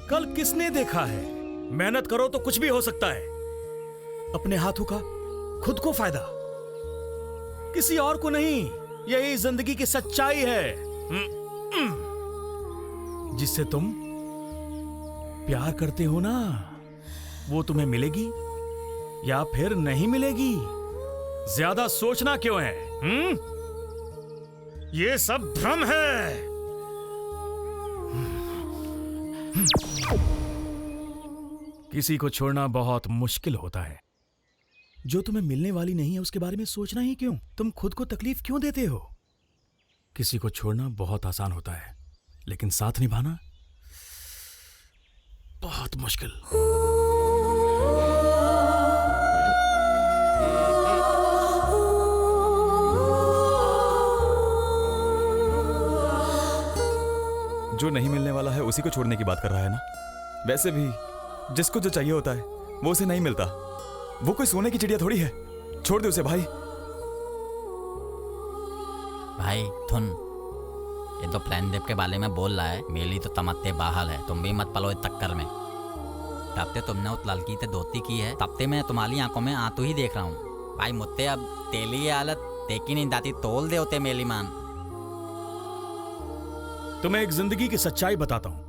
कल किसने देखा है? मेहनत करो तो कुछ भी हो सकता है। अपने हाथों का खुद को फायदा, किसी और को नहीं। यही जिंदगी की सच्चाई है। जिससे तुम प्यार करते हो ना, वो तुम्हें मिलेगी या फिर नहीं मिलेगी। ज्यादा सोचना क्यों है? ये सब भ्रम है। किसी को छोड़ना बहुत मुश्किल होता है। जो तुम्हें मिलने वाली नहीं है उसके बारे में सोचना ही क्यों? तुम खुद को तकलीफ क्यों देते हो? किसी को छोड़ना बहुत आसान होता है, लेकिन साथ निभाना बहुत मुश्किल। जो नहीं मिलने वाला है उसी को छोड़ने की बात कर रहा है ना? वैसे भी जिसको जो चाहिए होता है वो उसे नहीं मिलता। वो कोई सोने की चिड़िया थोड़ी है। छोड़ दे उसे भाई। भाई थुन, ये तो प्लान देव के बारे में बोल रहा है। मेरी तो तमत्ते बाहल है, तुम भी मत पलो इस चक्कर में। तब ते तुमने उस लड़की से दोस्ती की है, तब ते मैं तुम्हारी आंखों में आंसू ही देख रहा हूँ। भाई मुझसे अब तेली ये हालत देखी नहीं जाती, तोल दे होते मेरी मान। तुम्हें एक जिंदगी की सच्चाई बताता हूं।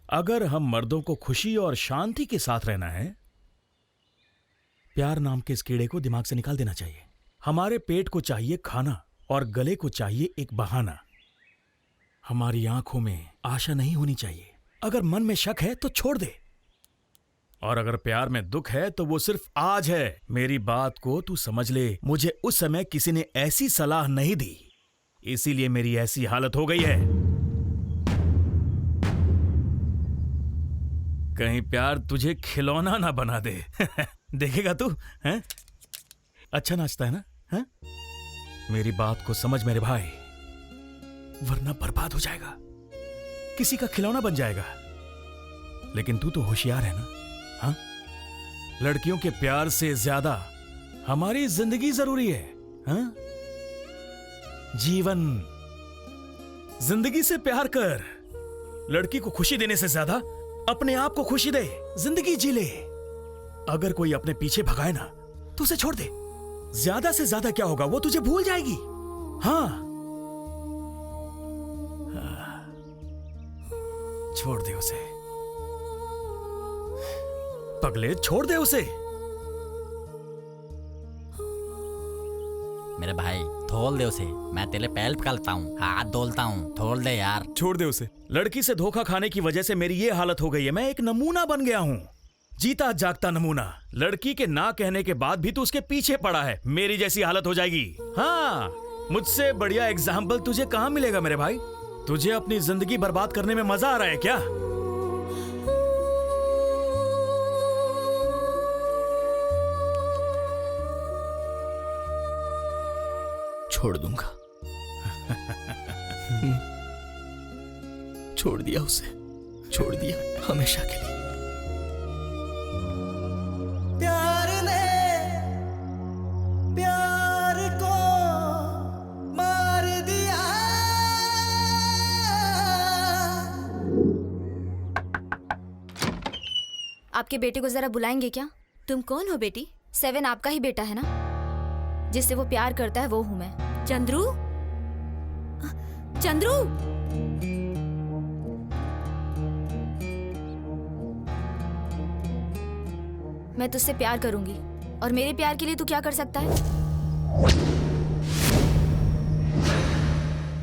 अगर हम मर्दों को खुशी और शांति के साथ रहना है, प्यार नाम के इस कीड़े को दिमाग से निकाल देना चाहिए। हमारे पेट को चाहिए खाना और गले को चाहिए एक बहाना। हमारी आंखों में आशा नहीं होनी चाहिए। अगर मन में शक है तो छोड़ दे, और अगर प्यार में दुख है तो वो सिर्फ आज है। मेरी बात को तू समझ ले। मुझे उस समय किसी ने ऐसी सलाह नहीं दी, इसीलिए मेरी ऐसी हालत हो गई है। कहीं प्यार तुझे खिलौना ना बना दे। देखेगा तू? हैं? अच्छा नाचता है ना? हैं? मेरी बात को समझ मेरे भाई, वरना बर्बाद हो जाएगा, किसी का खिलौना बन जाएगा। लेकिन तू तो होशियार है ना? हाँ? लड़कियों के प्यार से ज्यादा हमारी जिंदगी जरूरी है। हाँ? जीवन, जिंदगी से प्यार कर। लड़की को खुशी देने से ज्यादा अपने आप को खुशी दे, जिंदगी जी ले। अगर कोई अपने पीछे भगाए ना तो उसे छोड़ दे। ज्यादा से ज्यादा क्या होगा, वो तुझे भूल जाएगी। हाँ, छोड़ दे उसे। पगले, छोड़ दे उसे। मेरे भाई थोल दे उसे, मैं तेरे पैर पकड़ता हूँ, हाथ धोलता हूँ, थोल दे यार। छोड़ दे उसे। लड़की से धोखा खाने की वजह से मेरी ये हालत हो गई है। मैं एक नमूना बन गया हूँ, जीता जागता नमूना। लड़की के ना कहने के बाद भी तू उसके पीछे पड़ा है। मेरी जैसी हालत हो जाएगी। हाँ, मुझसे बढ़िया एग्जाम्पल तुझे कहाँ मिलेगा मेरे भाई? तुझे अपनी जिंदगी बर्बाद करने में मजा आ रहा है क्या? छोड़ दूंगा। छोड़ दिया उसे, छोड़ दिया हमेशा के लिए। प्यार ने प्यार को मार दिया। आपके बेटे को जरा बुलाएंगे क्या? तुम कौन हो बेटी? 7 आपका ही बेटा है ना? जिससे वो प्यार करता है वो हूँ मैं। चंद्रू, चंद्रू, मैं तुझसे प्यार करूंगी और मेरे प्यार के लिए तू क्या कर सकता है?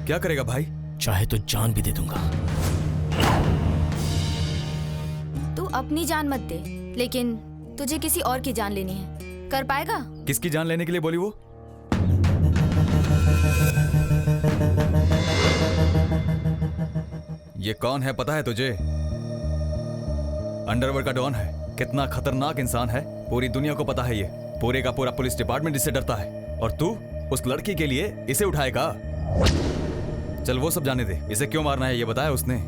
क्या करेगा भाई? चाहे तो जान भी दे दूंगा। तू अपनी जान मत दे, लेकिन तुझे किसी और की जान लेनी है। कर पाएगा? किसकी जान लेने के लिए बोली वो? ये कौन है पता है तुझे? अंडरवर्ल्ड का डॉन है। कितना खतरनाक इंसान है पूरी दुनिया को पता है। ये पूरे का पूरा पुलिस डिपार्टमेंट इससे डरता है। और तू उस लड़की के लिए इसे उठाएगा? चल वो सब जाने दे। इसे क्यों मारना है ये बताया उसने?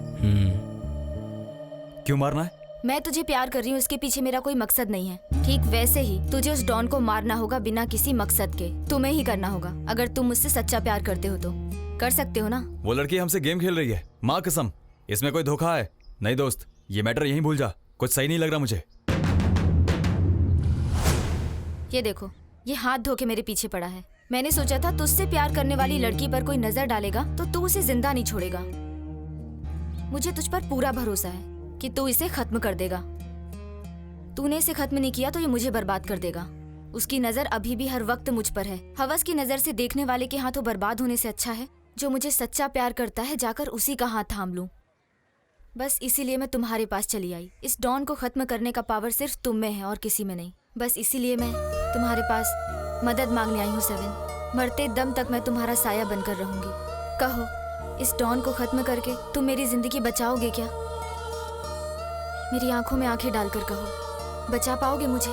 क्यों मारना है? मैं तुझे प्यार कर रही हूँ, इसके पीछे मेरा कोई मकसद नहीं है। ठीक वैसे ही तुझे उस डॉन को मारना होगा बिना किसी मकसद के। तुम्हें ही करना होगा। अगर तुम मुझसे सच्चा प्यार करते हो तो कर सकते हो ना? वो लड़की हमसे गेम खेल रही है, माँ कसम। इसमें कोई धोखा है? नहीं दोस्त, ये मैटर यहीं भूल जा। कुछ सही नहीं लग रहा मुझे। ये देखो, ये हाथ धो के मेरे पीछे पड़ा है। मैंने सोचा था तुझसे प्यार करने वाली लड़की पर कोई नजर डालेगा तो तू उसे जिंदा नहीं छोड़ेगा। मुझे तुझ पर पूरा भरोसा है कि तू इसे खत्म कर देगा। तूने इसे खत्म नहीं किया तो ये मुझे बर्बाद कर देगा। उसकी नजर अभी भी हर वक्त मुझ पर है। हवस की नजर से देखने वाले के हाथों बर्बाद होने से अच्छा है जो मुझे सच्चा प्यार करता है जाकर उसी का हाथ थाम लूं। बस इसीलिए मैं तुम्हारे पास चली आई। इस डॉन को खत्म करने का पावर सिर्फ तुम में है और किसी में नहीं। बस इसीलिए मैं तुम्हारे पास मदद मांगने आई हूँ 7। मरते दम तक मैं तुम्हारा साया बनकर रहूंगी। कहो, इस डॉन को खत्म करके तुम मेरी जिंदगी बचाओगे क्या? मेरी आंखों में आंखें डालकर कहो, बचा पाओगे मुझे?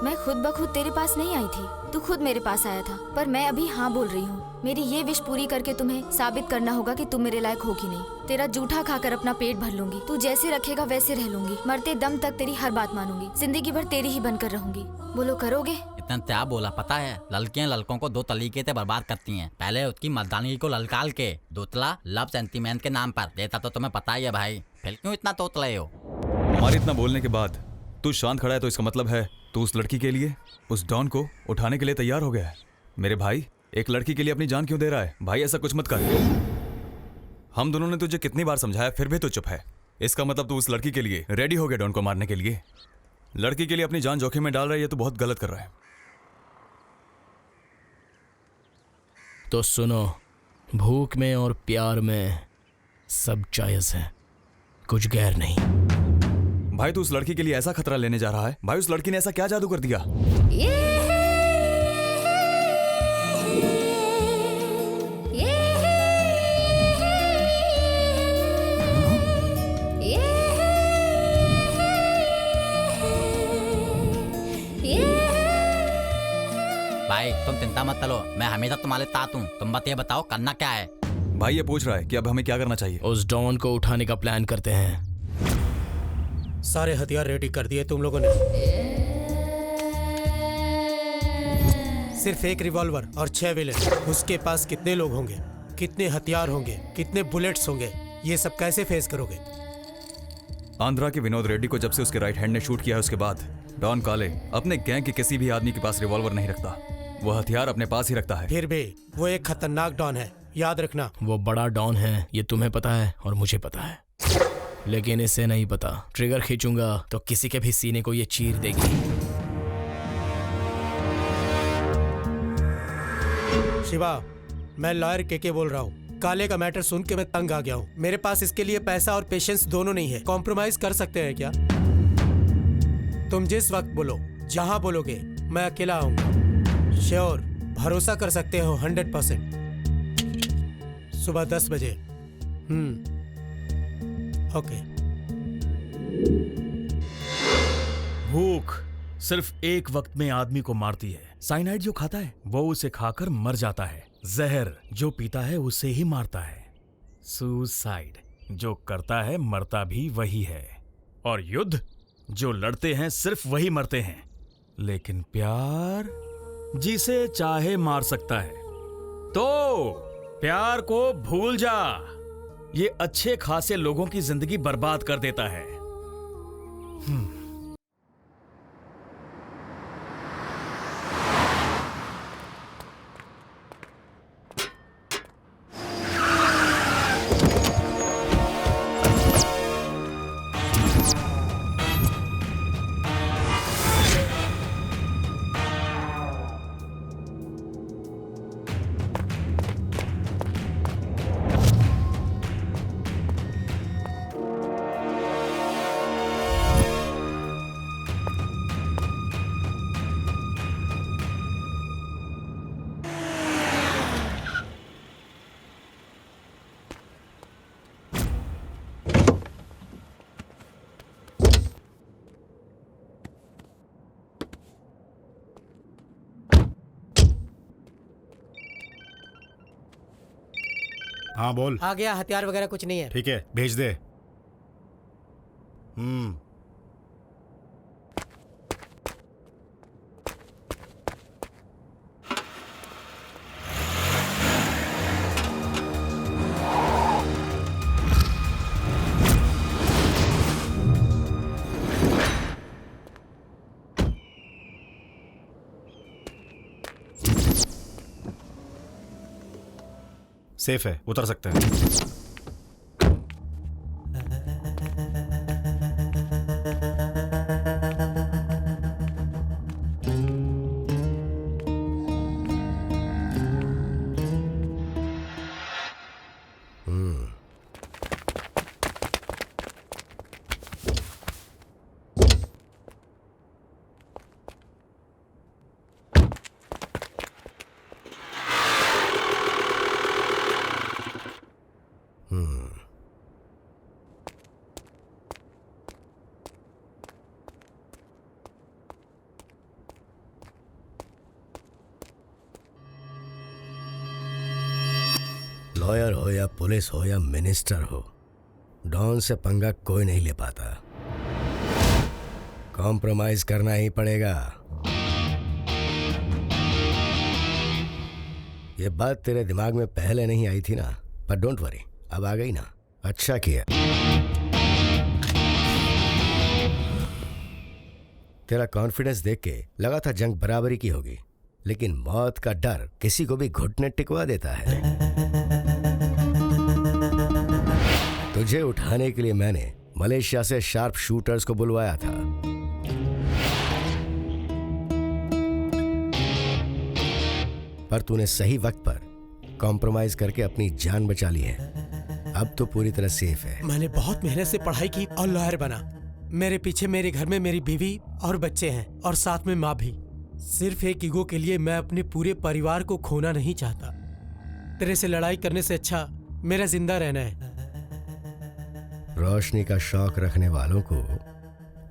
मैं खुद ब खुद तेरे पास नहीं आई थी, तू खुद मेरे पास आया था। पर मैं अभी हाँ बोल रही हूँ। मेरी ये विश पूरी करके तुम्हें साबित करना होगा कि तुम मेरे लायक हो कि नहीं। तेरा जूठा खाकर अपना पेट भर लूंगी। तू जैसे रखेगा वैसे रह लूंगी। मरते दम तक तेरी हर बात मानूंगी। जिंदगी भर तेरी ही बनकर रहूंगी। बोलो, करोगे? इतना क्या बोला पता है? लड़कियां लड़कों को 2 तरीके से बर्बाद करती हैं। पहले उसकी मर्दानगी को ललकाल के, दूसरा लव सेंटीमेंट के नाम पर। देता तो तुम्हें पता ही है भाई, फिर क्यों इतना तोतले हो? हमारे इतना बोलने के बाद तू शांत खड़ा है तो इसका मतलब है तू उस लड़की के लिए, उस डॉन को उठाने के लिए तैयार हो गया है। मेरे भाई, एक लड़की के लिए अपनी जान क्यों दे रहा है? भाई ऐसा कुछ मत कर। हम दोनों ने तुझे कितनी बार समझाया फिर भी तू चुप है। इसका मतलब तू उस लड़की के लिए रेडी हो गया डॉन को मारने के लिए। लड़की के लिए अपनी जान जोखिम में डाल रहा है, ये तो बहुत गलत कर रहा है। तो सुनो, भूख में और प्यार में सब जायज है, कुछ गैर नहीं। भाई तू उस लड़की के लिए ऐसा खतरा लेने जा रहा है? भाई उस लड़की ने ऐसा क्या जादू कर दिया? भाई तुम चिंता मत करो, मैं हमेशा तुम्हारे साथ हूँ। तुम बस ये बताओ करना क्या है? भाई ये पूछ रहा है कि अब हमें क्या करना चाहिए। उस डॉन को उठाने का प्लान करते हैं। सारे हथियार रेडी कर दिए तुम लोगों ने? सिर्फ एक रिवॉल्वर और 6 विलेन। उसके पास कितने लोग होंगे, कितने हथियार होंगे, कितने बुलेट्स होंगे, ये सब कैसे फेस करोगे? आंध्रा के विनोद रेड्डी को जब से उसके राइट हैंड ने शूट किया है उसके बाद डॉन काले अपने गैंग के किसी भी आदमी के पास रिवॉल्वर नहीं रखता। वो हथियार अपने पास ही रखता है। फिर भी वो एक खतरनाक डॉन है, याद रखना। वो बड़ा डॉन है, ये तुम्हें पता है और मुझे पता है। लेकिन इसे नहीं पता, ट्रिगर खींचूंगा तो किसी के भी सीने को ये चीर देगी। शिवा, मैं लॉयर के बोल रहा हूँ। काले का मैटर सुन के मैं तंग आ गया हूँ। मेरे पास इसके लिए पैसा और पेशेंस दोनों नहीं है। कॉम्प्रोमाइज कर सकते हैं क्या? तुम जिस वक्त बोलो, जहाँ बोलोगे, मैं अकेला आऊंगा। श्योर, भरोसा कर सकते हो 100%। सुबह 10 बजे। ओके। भूख सिर्फ एक वक्त में आदमी को मारती है। साइनाइड जो खाता है वो उसे खाकर मर जाता है। जहर जो पीता है उसे ही मारता है। सुसाइड जो करता है मरता भी वही है। और युद्ध जो लड़ते हैं सिर्फ वही मरते हैं। लेकिन प्यार जिसे चाहे मार सकता है। तो प्यार को भूल जा, ये अच्छे खासे लोगों की जिंदगी बर्बाद कर देता है। हाँ बोल। आ गया, हथियार वगैरह कुछ नहीं है। ठीक है, भेज दे। सेफ है, उतर सकते हैं। लॉयर हो या पुलिस हो या मिनिस्टर हो, डॉन से पंगा कोई नहीं ले पाता। कॉम्प्रोमाइज करना ही पड़ेगा। ये बात तेरे दिमाग में पहले नहीं आई थी ना, पर डोंट वरी, अब आ गई ना। अच्छा किया। तेरा कॉन्फिडेंस देख के लगा था जंग बराबरी की होगी, लेकिन मौत का डर किसी को भी घुटने टिकवा देता है। तुझे उठाने के लिए मैंने मलेशिया से शार्प शूटर्स को बुलवाया था। पर तूने सही वक्त पर कॉम्प्रोमाइज करके अपनी जान बचा ली है। अब तो पूरी तरह सेफ है। मैंने बहुत मेहनत से पढ़ाई की और लॉयर बना। मेरे पीछे मेरे घर में मेरी बीवी और बच्चे हैं, और साथ में माँ भी। सिर्फ एक ईगो के लिए मैं अपने पूरे परिवार को खोना नहीं चाहता। तेरे से लड़ाई करने से अच्छा मेरा जिंदा रहना है। रोशनी का शौक रखने वालों को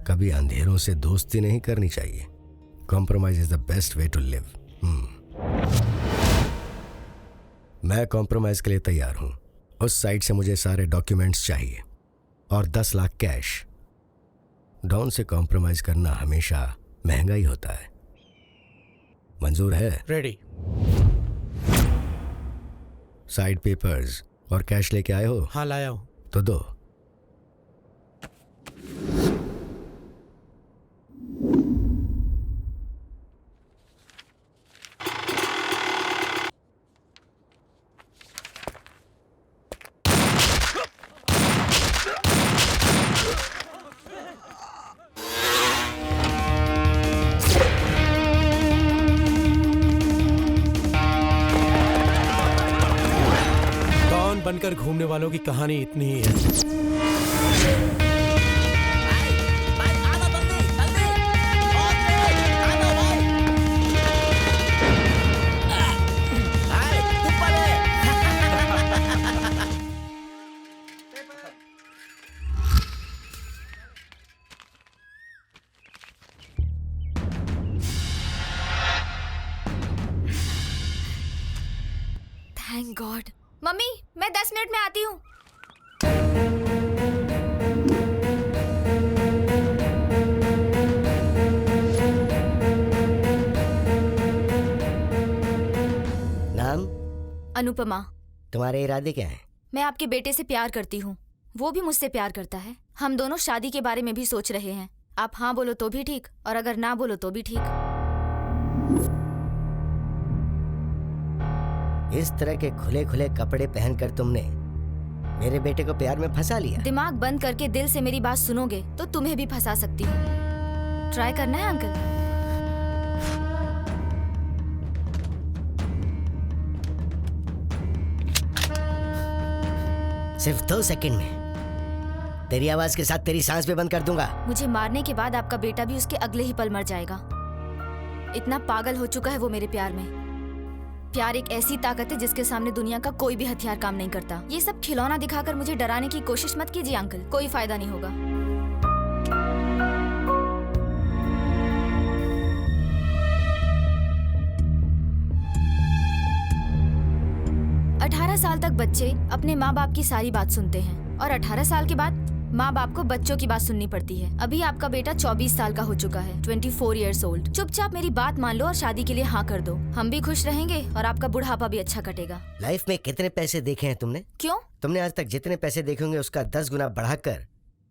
कभी अंधेरों से दोस्ती नहीं करनी चाहिए। Compromise is the best way to live. मैं कॉम्प्रोमाइज के लिए तैयार हूं। उस साइट से मुझे सारे डॉक्यूमेंट्स चाहिए और 10 लाख कैश। डॉन से कॉम्प्रोमाइज करना हमेशा महंगा ही होता है। मंजूर है? रेडी। साइड पेपर्स और कैश लेके आए हो? हाँ, लाया हूं। तो दो। वालों की कहानी इतनी ही है। Thank God. मम्मी, मैं 10 मिनट में आती हूँ। नाम? अनुपमा। तुम्हारे इरादे क्या हैं? मैं आपके बेटे से प्यार करती हूँ, वो भी मुझसे प्यार करता है। हम दोनों शादी के बारे में भी सोच रहे हैं। आप हाँ बोलो तो भी ठीक, और अगर ना बोलो तो भी ठीक। इस तरह के खुले खुले कपड़े पहनकर तुमने मेरे बेटे को प्यार में फंसा लिया। दिमाग बंद करके दिल से मेरी बात सुनोगे तो तुम्हें भी फंसा सकती हूँ। ट्राई करना है अंकल? सिर्फ 2 सेकंड में तेरी आवाज के साथ तेरी सांस भी बंद कर दूंगा। मुझे मारने के बाद आपका बेटा भी उसके अगले ही पल मर जाएगा। इतना पागल हो चुका है वो मेरे प्यार में। प्यार एक ऐसी ताकत है जिसके सामने दुनिया का कोई भी हथियार काम नहीं करता। ये सब खिलौना दिखाकर मुझे डराने की कोशिश मत कीजिए अंकल, कोई फायदा नहीं होगा। 18 साल तक बच्चे अपने माँ बाप की सारी बात सुनते हैं और 18 साल के बाद माँ बाप को बच्चों की बात सुननी पड़ती है। अभी आपका बेटा 24 साल का हो चुका है, 24 years old। चुपचाप मेरी बात मान लो और शादी के लिए हाँ कर दो। हम भी खुश रहेंगे और आपका बुढ़ापा भी अच्छा कटेगा। लाइफ में कितने पैसे देखे हैं तुमने? क्यों? तुमने आज तक जितने पैसे देखे होंगे उसका 10 गुना बढ़ाकर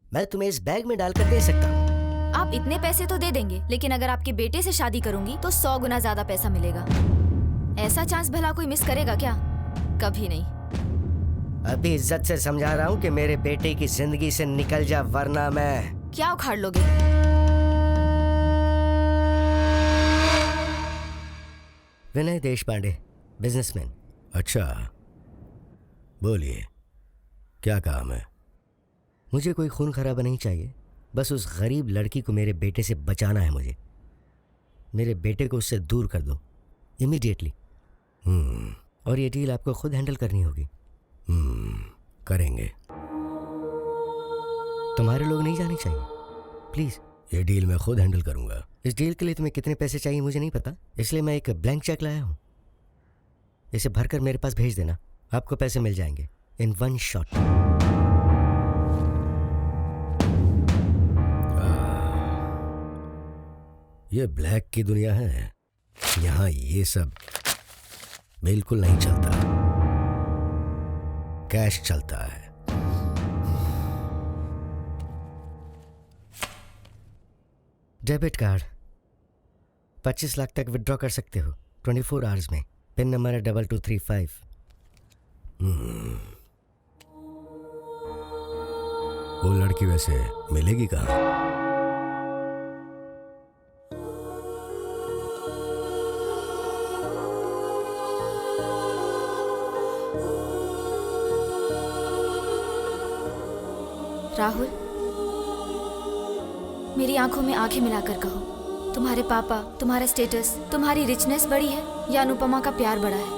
मैं तुम्हें इस बैग में डालकर दे सकता हूँ। आप इतने पैसे तो दे देंगे, लेकिन अगर आपके बेटे से शादी करूंगी तो 100 गुना ज्यादा पैसा मिलेगा। ऐसा चांस भला कोई मिस करेगा क्या? कभी नहीं। अभी इज्जत से समझा रहा हूँ कि मेरे बेटे की जिंदगी से निकल जा, वरना मैं। क्या उखाड़ लोगे? विनय देशपांडे, बिजनेसमैन। अच्छा, बोलिए, क्या काम है? मुझे कोई खून खराबा नहीं चाहिए, बस उस गरीब लड़की को मेरे बेटे से बचाना है मुझे। मेरे बेटे को उससे दूर कर दो इमीडिएटली। और ये डील आपको खुद हैंडल करनी होगी। करेंगे। तुम्हारे लोग नहीं जाने चाहिए, प्लीज। ये डील मैं खुद हैंडल करूंगा। इस डील के लिए तुम्हें कितने पैसे चाहिए मुझे नहीं पता, इसलिए मैं एक ब्लैंक चेक लाया हूँ। इसे भरकर मेरे पास भेज देना, आपको पैसे मिल जाएंगे इन 1 शॉट। ये ब्लैक की दुनिया है, यहाँ ये सब बिल्कुल नहीं चलता, कैश चलता है। डेबिट कार्ड 25 लाख तक विड्रॉ कर सकते हो 24 आवर्स में। पिन नंबर है 2235। वो लड़की वैसे मिलेगी कहाँ? राहुल, मेरी आंखों में आंखें मिलाकर कहो, तुम्हारे पापा, तुम्हारा स्टेटस, तुम्हारी रिचनेस बड़ी है या अनुपमा का प्यार बड़ा है?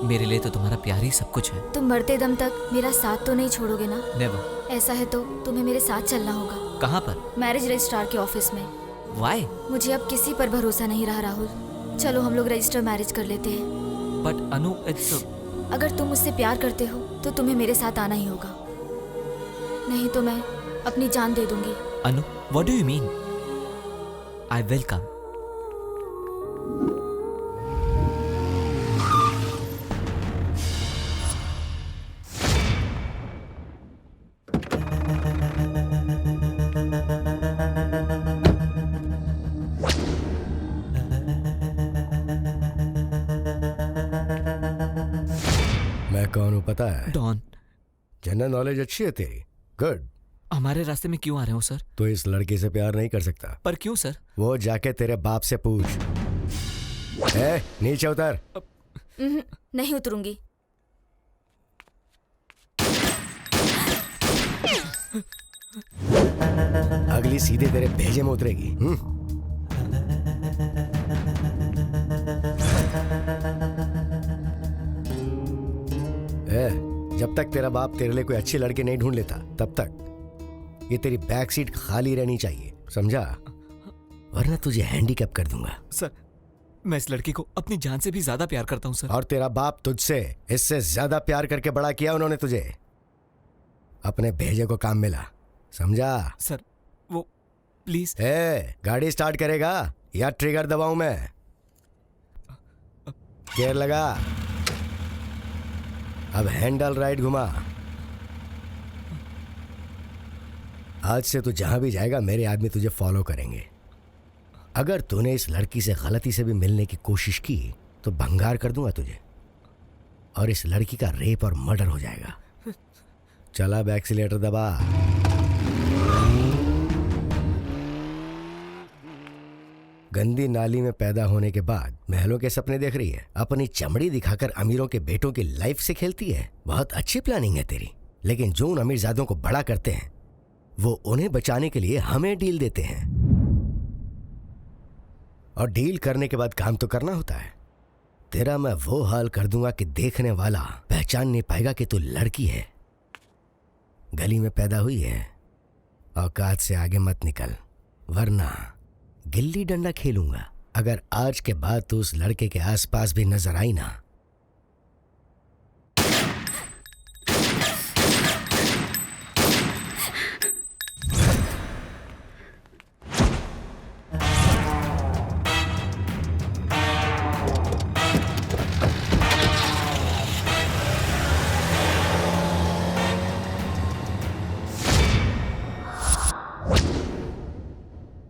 मेरे लिए तो तुम्हारा प्यार ही सब कुछ है। तुम मरते दम तक मेरा साथ तो नहीं छोड़ोगे ना? नेवर। ऐसा है तो तुम्हें मेरे साथ चलना होगा। कहाँ पर? मैरिज रजिस्ट्रार के ऑफिस में। Why? मुझे अब किसी पर भरोसा नहीं रहा राहुल। चलो हम लोग रजिस्टर मैरिज कर लेते हैं। बट अनु, इट्स अगर तुम मुझसे प्यार करते हो तो तुम्हें मेरे साथ आना ही होगा, नहीं तो मैं अपनी जान दे दूंगी। Anu, what do you mean? I will come. मैं कौन हूँ पता है? डॉन। जनरल नॉलेज अच्छी है तेरी, गुड। हमारे रास्ते में क्यों आ रहे हो सर? तो इस लड़की से प्यार नहीं कर सकता। पर क्यों सर? वो जाके तेरे बाप से पूछ। नीचे उतर। नहीं उतरूंगी। अगली सीधे तेरे भेजे में उतरेगी। जब तक तेरा बाप तेरे लिए कोई अच्छे लड़के नहीं ढूंढ लेता तब तक ये तेरी बैक सीट खाली रहनी चाहिए, समझा? वरना तुझे हैंडीकैप कर दूंगा। सर, मैं इस लड़की को अपनी जान से भी ज्यादा प्यार करता हूँ सर। और तेरा बाप तुझसे इससे ज्यादा प्यार करके बड़ा किया उन्होंने तुझे। अपने भेजे को काम मिला, समझा? सर वो प्लीज। गाड़ी स्टार्ट करेगा या ट्रिगर दबाऊं मैं? गियर लगा, अब हैंडल राइट घुमा। आज से तू जहां भी जाएगा मेरे आदमी तुझे फॉलो करेंगे। अगर तूने इस लड़की से गलती से भी मिलने की कोशिश की तो भंगार कर दूंगा तुझे, और इस लड़की का रेप और मर्डर हो जाएगा। चला, अब एक्सीलेटर दबा। गंदी नाली में पैदा होने के बाद महलों के सपने देख रही है, अपनी चमड़ी दिखाकर अमीरों के बेटों की लाइफ से खेलती है। बहुत अच्छी प्लानिंग है तेरी, लेकिन जो उन अमीरजादों को बड़ा करते हैं वो उन्हें बचाने के लिए हमें डील देते हैं, और डील करने के बाद काम तो करना होता है। तेरा मैं वो हाल कर दूंगा कि देखने वाला पहचान नहीं पाएगा कि तू लड़की है, गली में पैदा हुई है। औकात से आगे मत निकल, वरना गिल्ली डंडा खेलूंगा। अगर आज के बाद तू उस लड़के के आसपास भी नजर आई ना,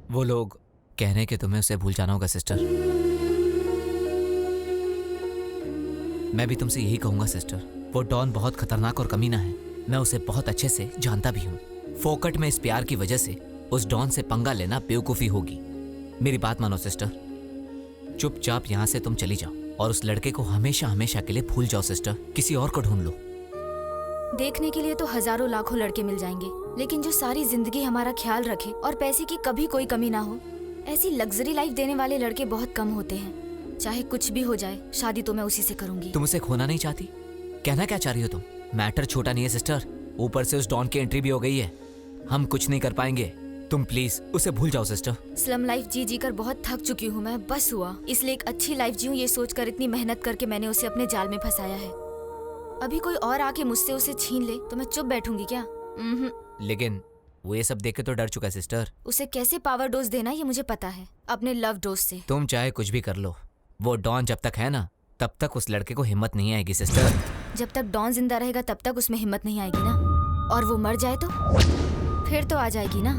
वो लोग कह रहे हैं कि तुम्हें उसे भूल जाना होगा सिस्टर। मैं भी तुमसे यही कहूंगा सिस्टर। वो डॉन बहुत खतरनाक और कमीना है, मैं उसे बहुत अच्छे से जानता भी हूँ। फोकट में इस प्यार की वजह से उस डॉन से पंगा लेना बेवकूफ़ी होगी। मेरी बात मानो सिस्टर, चुपचाप यहाँ से तुम चली जाओ और उस लड़के को हमेशा हमेशा के लिए भूल जाओ सिस्टर। किसी और को ढूंढ लो। देखने के लिए तो हजारों लाखों लड़के मिल जाएंगे, लेकिन जो सारी जिंदगी हमारा ख्याल रखे और पैसे की कभी कोई कमी ना हो, ऐसी लग्जरी लाइफ देने वाले लड़के बहुत कम होते हैं। चाहे कुछ भी हो जाए, शादी तो मैं उसी से करूंगी। तुम उसे खोना नहीं चाहती? कहना क्या चाह रही हो तुम? मैटर छोटा नहीं है सिस्टर, ऊपर से उस डॉन की एंट्री भी हो गई है। हम कुछ नहीं कर पाएंगे, तुम प्लीज उसे भूल जाओ सिस्टर। स्लम लाइफ जी जी कर बहुत थक चुकी हूँ मैं, बस हुआ। इसलिए एक अच्छी लाइफ जीऊं ये सोचकर इतनी मेहनत करके मैंने उसे अपने जाल में फंसाया है। अभी कोई और आके मुझसे उसे छीन ले तो मैं चुप बैठूंगी क्या? लेकिन वो ये सब देख के तो डर चुका है सिस्टर। उसे कैसे पावर डोज देना ये मुझे पता है, अपने लव डोज से। तुम चाहे कुछ भी कर लो, वो डॉन जब तक है ना तब तक उस लड़के को हिम्मत नहीं आएगी सिस्टर। जब तक डॉन जिंदा रहेगा तब तक उसमें हिम्मत नहीं आएगी ना, और वो मर जाए तो फिर तो आ जाएगी ना।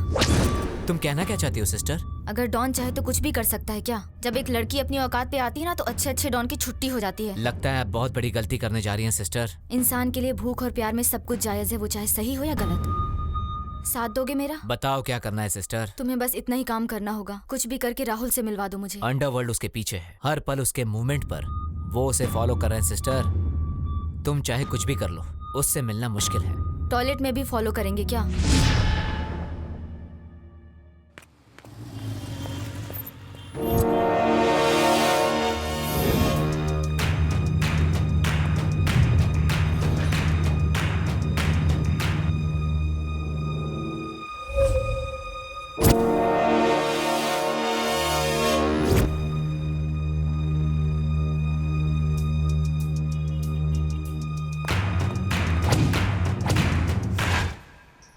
तुम कहना क्या चाहती हो सिस्टर? अगर डॉन चाहे तो कुछ भी कर सकता है क्या? जब एक लड़की अपनी औकात पे आती है ना तो अच्छे अच्छे डॉन की छुट्टी हो जाती है। लगता है आप बहुत बड़ी गलती करने जा रही हैं सिस्टर। इंसान के लिए भूख और प्यार में सब कुछ जायज है, वो चाहे सही हो या गलत। साथ दोगे मेरा? बताओ क्या करना है सिस्टर? तुम्हें बस इतना ही काम करना होगा, कुछ भी करके राहुल से मिलवा दो मुझे। अंडरवर्ल्ड उसके पीछे है, हर पल उसके मूवमेंट पर वो उसे फॉलो कर रहे हैं सिस्टर। तुम चाहे कुछ भी कर लो, उससे मिलना मुश्किल है। टॉयलेट में भी फॉलो करेंगे क्या?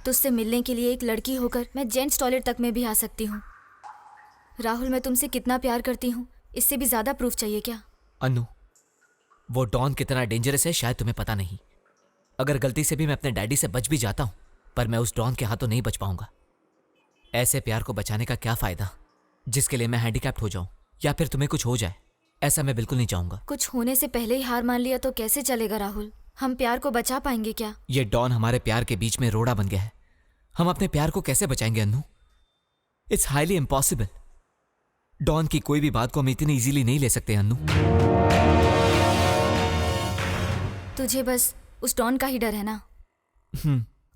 तुझसे मिलने के लिए एक लड़की होकर मैं जेंट्स टॉयलेट तक में भी आ सकती हूँ। राहुल, मैं तुमसे कितना प्यार करती हूँ, इससे भी ज्यादा प्रूफ चाहिए क्या? अनु, वो डॉन कितना डेंजरस है शायद तुम्हें पता नहीं। अगर गलती से भी मैं अपने डैडी से बच भी जाता हूँ, पर मैं उस डॉन के हाथों नहीं बच पाऊंगा। ऐसे प्यार को बचाने का क्या फायदा जिसके लिए मैं हैंडीकैप्ड हो जाऊं या फिर तुम्हें कुछ हो जाए। ऐसा मैं बिल्कुल नहीं चाहूंगा। कुछ होने से पहले ही हार मान लिया तो कैसे चलेगा राहुल? हम प्यार को बचा पाएंगे क्या? ये डॉन हमारे प्यार के बीच में रोड़ा बन गया है। हम अपने प्यार को कैसे बचाएंगे Anu? It's highly impossible. Don की कोई भी बात को हम इतनी इजीली नहीं ले सकते अनु। तुझे बस उस डॉन का ही डर है ना?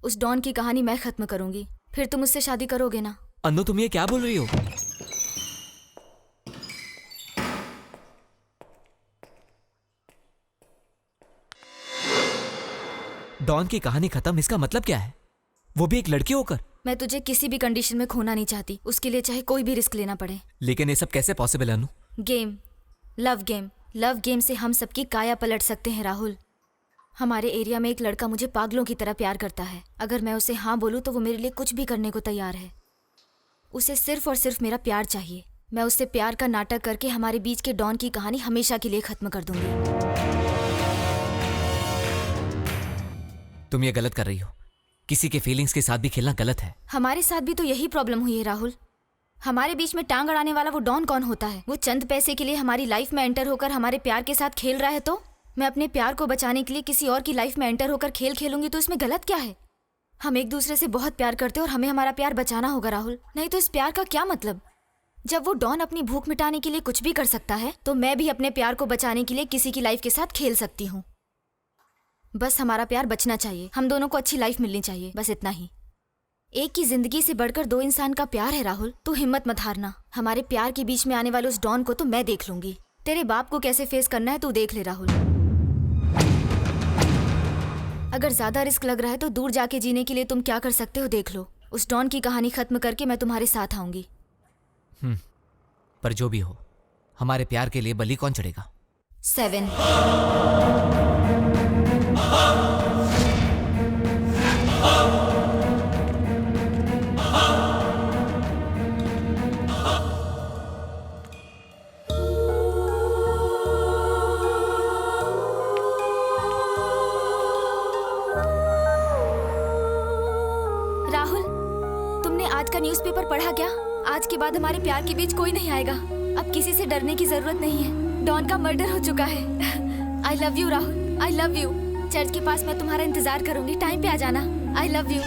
उस डॉन की कहानी मैं खत्म करूंगी, फिर तुम उससे शादी करोगे ना? अन्नू तुम ये क्या बोल रही हो? डॉन की कहानी खत्म, इसका मतलब क्या है? वो भी एक लड़की होकर? मैं तुझे किसी भी कंडीशन में खोना नहीं चाहती, उसके लिए चाहे कोई भी रिस्क लेना पड़े। लेकिन ये सब कैसे पॉसिबल है Anu? Game, love game, love game से हम सबकी काया पलट सकते हैं राहुल। हमारे एरिया में एक लड़का मुझे पागलों की तरह प्यार करता है। अगर मैं उसे हाँ बोलूँ तो वो मेरे लिए कुछ भी करने को तैयार है। उसे सिर्फ और सिर्फ मेरा प्यार चाहिए। मैं उससे प्यार का नाटक करके हमारे बीच के डॉन की कहानी हमेशा के लिए खत्म कर दूंगी। तुम ये गलत कर रही हो। किसी के फीलिंग्स के साथ भी खेलना गलत है। हमारे साथ भी तो यही प्रॉब्लम हुई है राहुल। हमारे बीच में टांग अड़ाने वाला वो डॉन कौन होता है? वो चंद पैसे के लिए हमारी लाइफ में एंटर होकर हमारे प्यार के साथ खेल रहा है। तो मैं अपने प्यार को बचाने के लिए किसी और की लाइफ में एंटर होकर खेल खेलूंगी तो इसमें गलत क्या है? हम एक दूसरे से बहुत प्यार करते हैं और हमें हमारा प्यार बचाना होगा राहुल, नहीं तो इस प्यार का क्या मतलब? जब वो डॉन अपनी भूख मिटाने के लिए कुछ भी कर सकता है तो मैं भी अपने प्यार को बचाने के लिए किसी की लाइफ के साथ खेल सकती हूँ। बस हमारा प्यार बचना चाहिए, हम दोनों को अच्छी लाइफ मिलनी चाहिए, बस इतना ही। एक की जिंदगी से बढ़कर दो इंसान का प्यार है राहुल। तू हिम्मत मत हारना। हमारे प्यार के बीच में आने वाले उस डॉन को तो मैं देख लूंगी। तेरे बाप को कैसे फेस करना है तू देख ले राहुल। अगर ज्यादा रिस्क लग रहा है तो दूर जाके जीने के लिए तुम क्या कर सकते हो देख लो। उस डॉन की कहानी खत्म करके मैं तुम्हारे साथ आऊंगी। पर जो भी हो, हमारे प्यार के लिए बलि कौन चढ़ेगा? 7। राहुल, तुमने आज का न्यूज़पेपर पढ़ा क्या? आज के बाद हमारे प्यार के बीच कोई नहीं आएगा। अब किसी से डरने की जरूरत नहीं है। डॉन का मर्डर हो चुका है। I love you Rahul, I love you. Church के पास मैं तुम्हारा इंतजार करूंगी, टाइम पे आ जाना। I love you.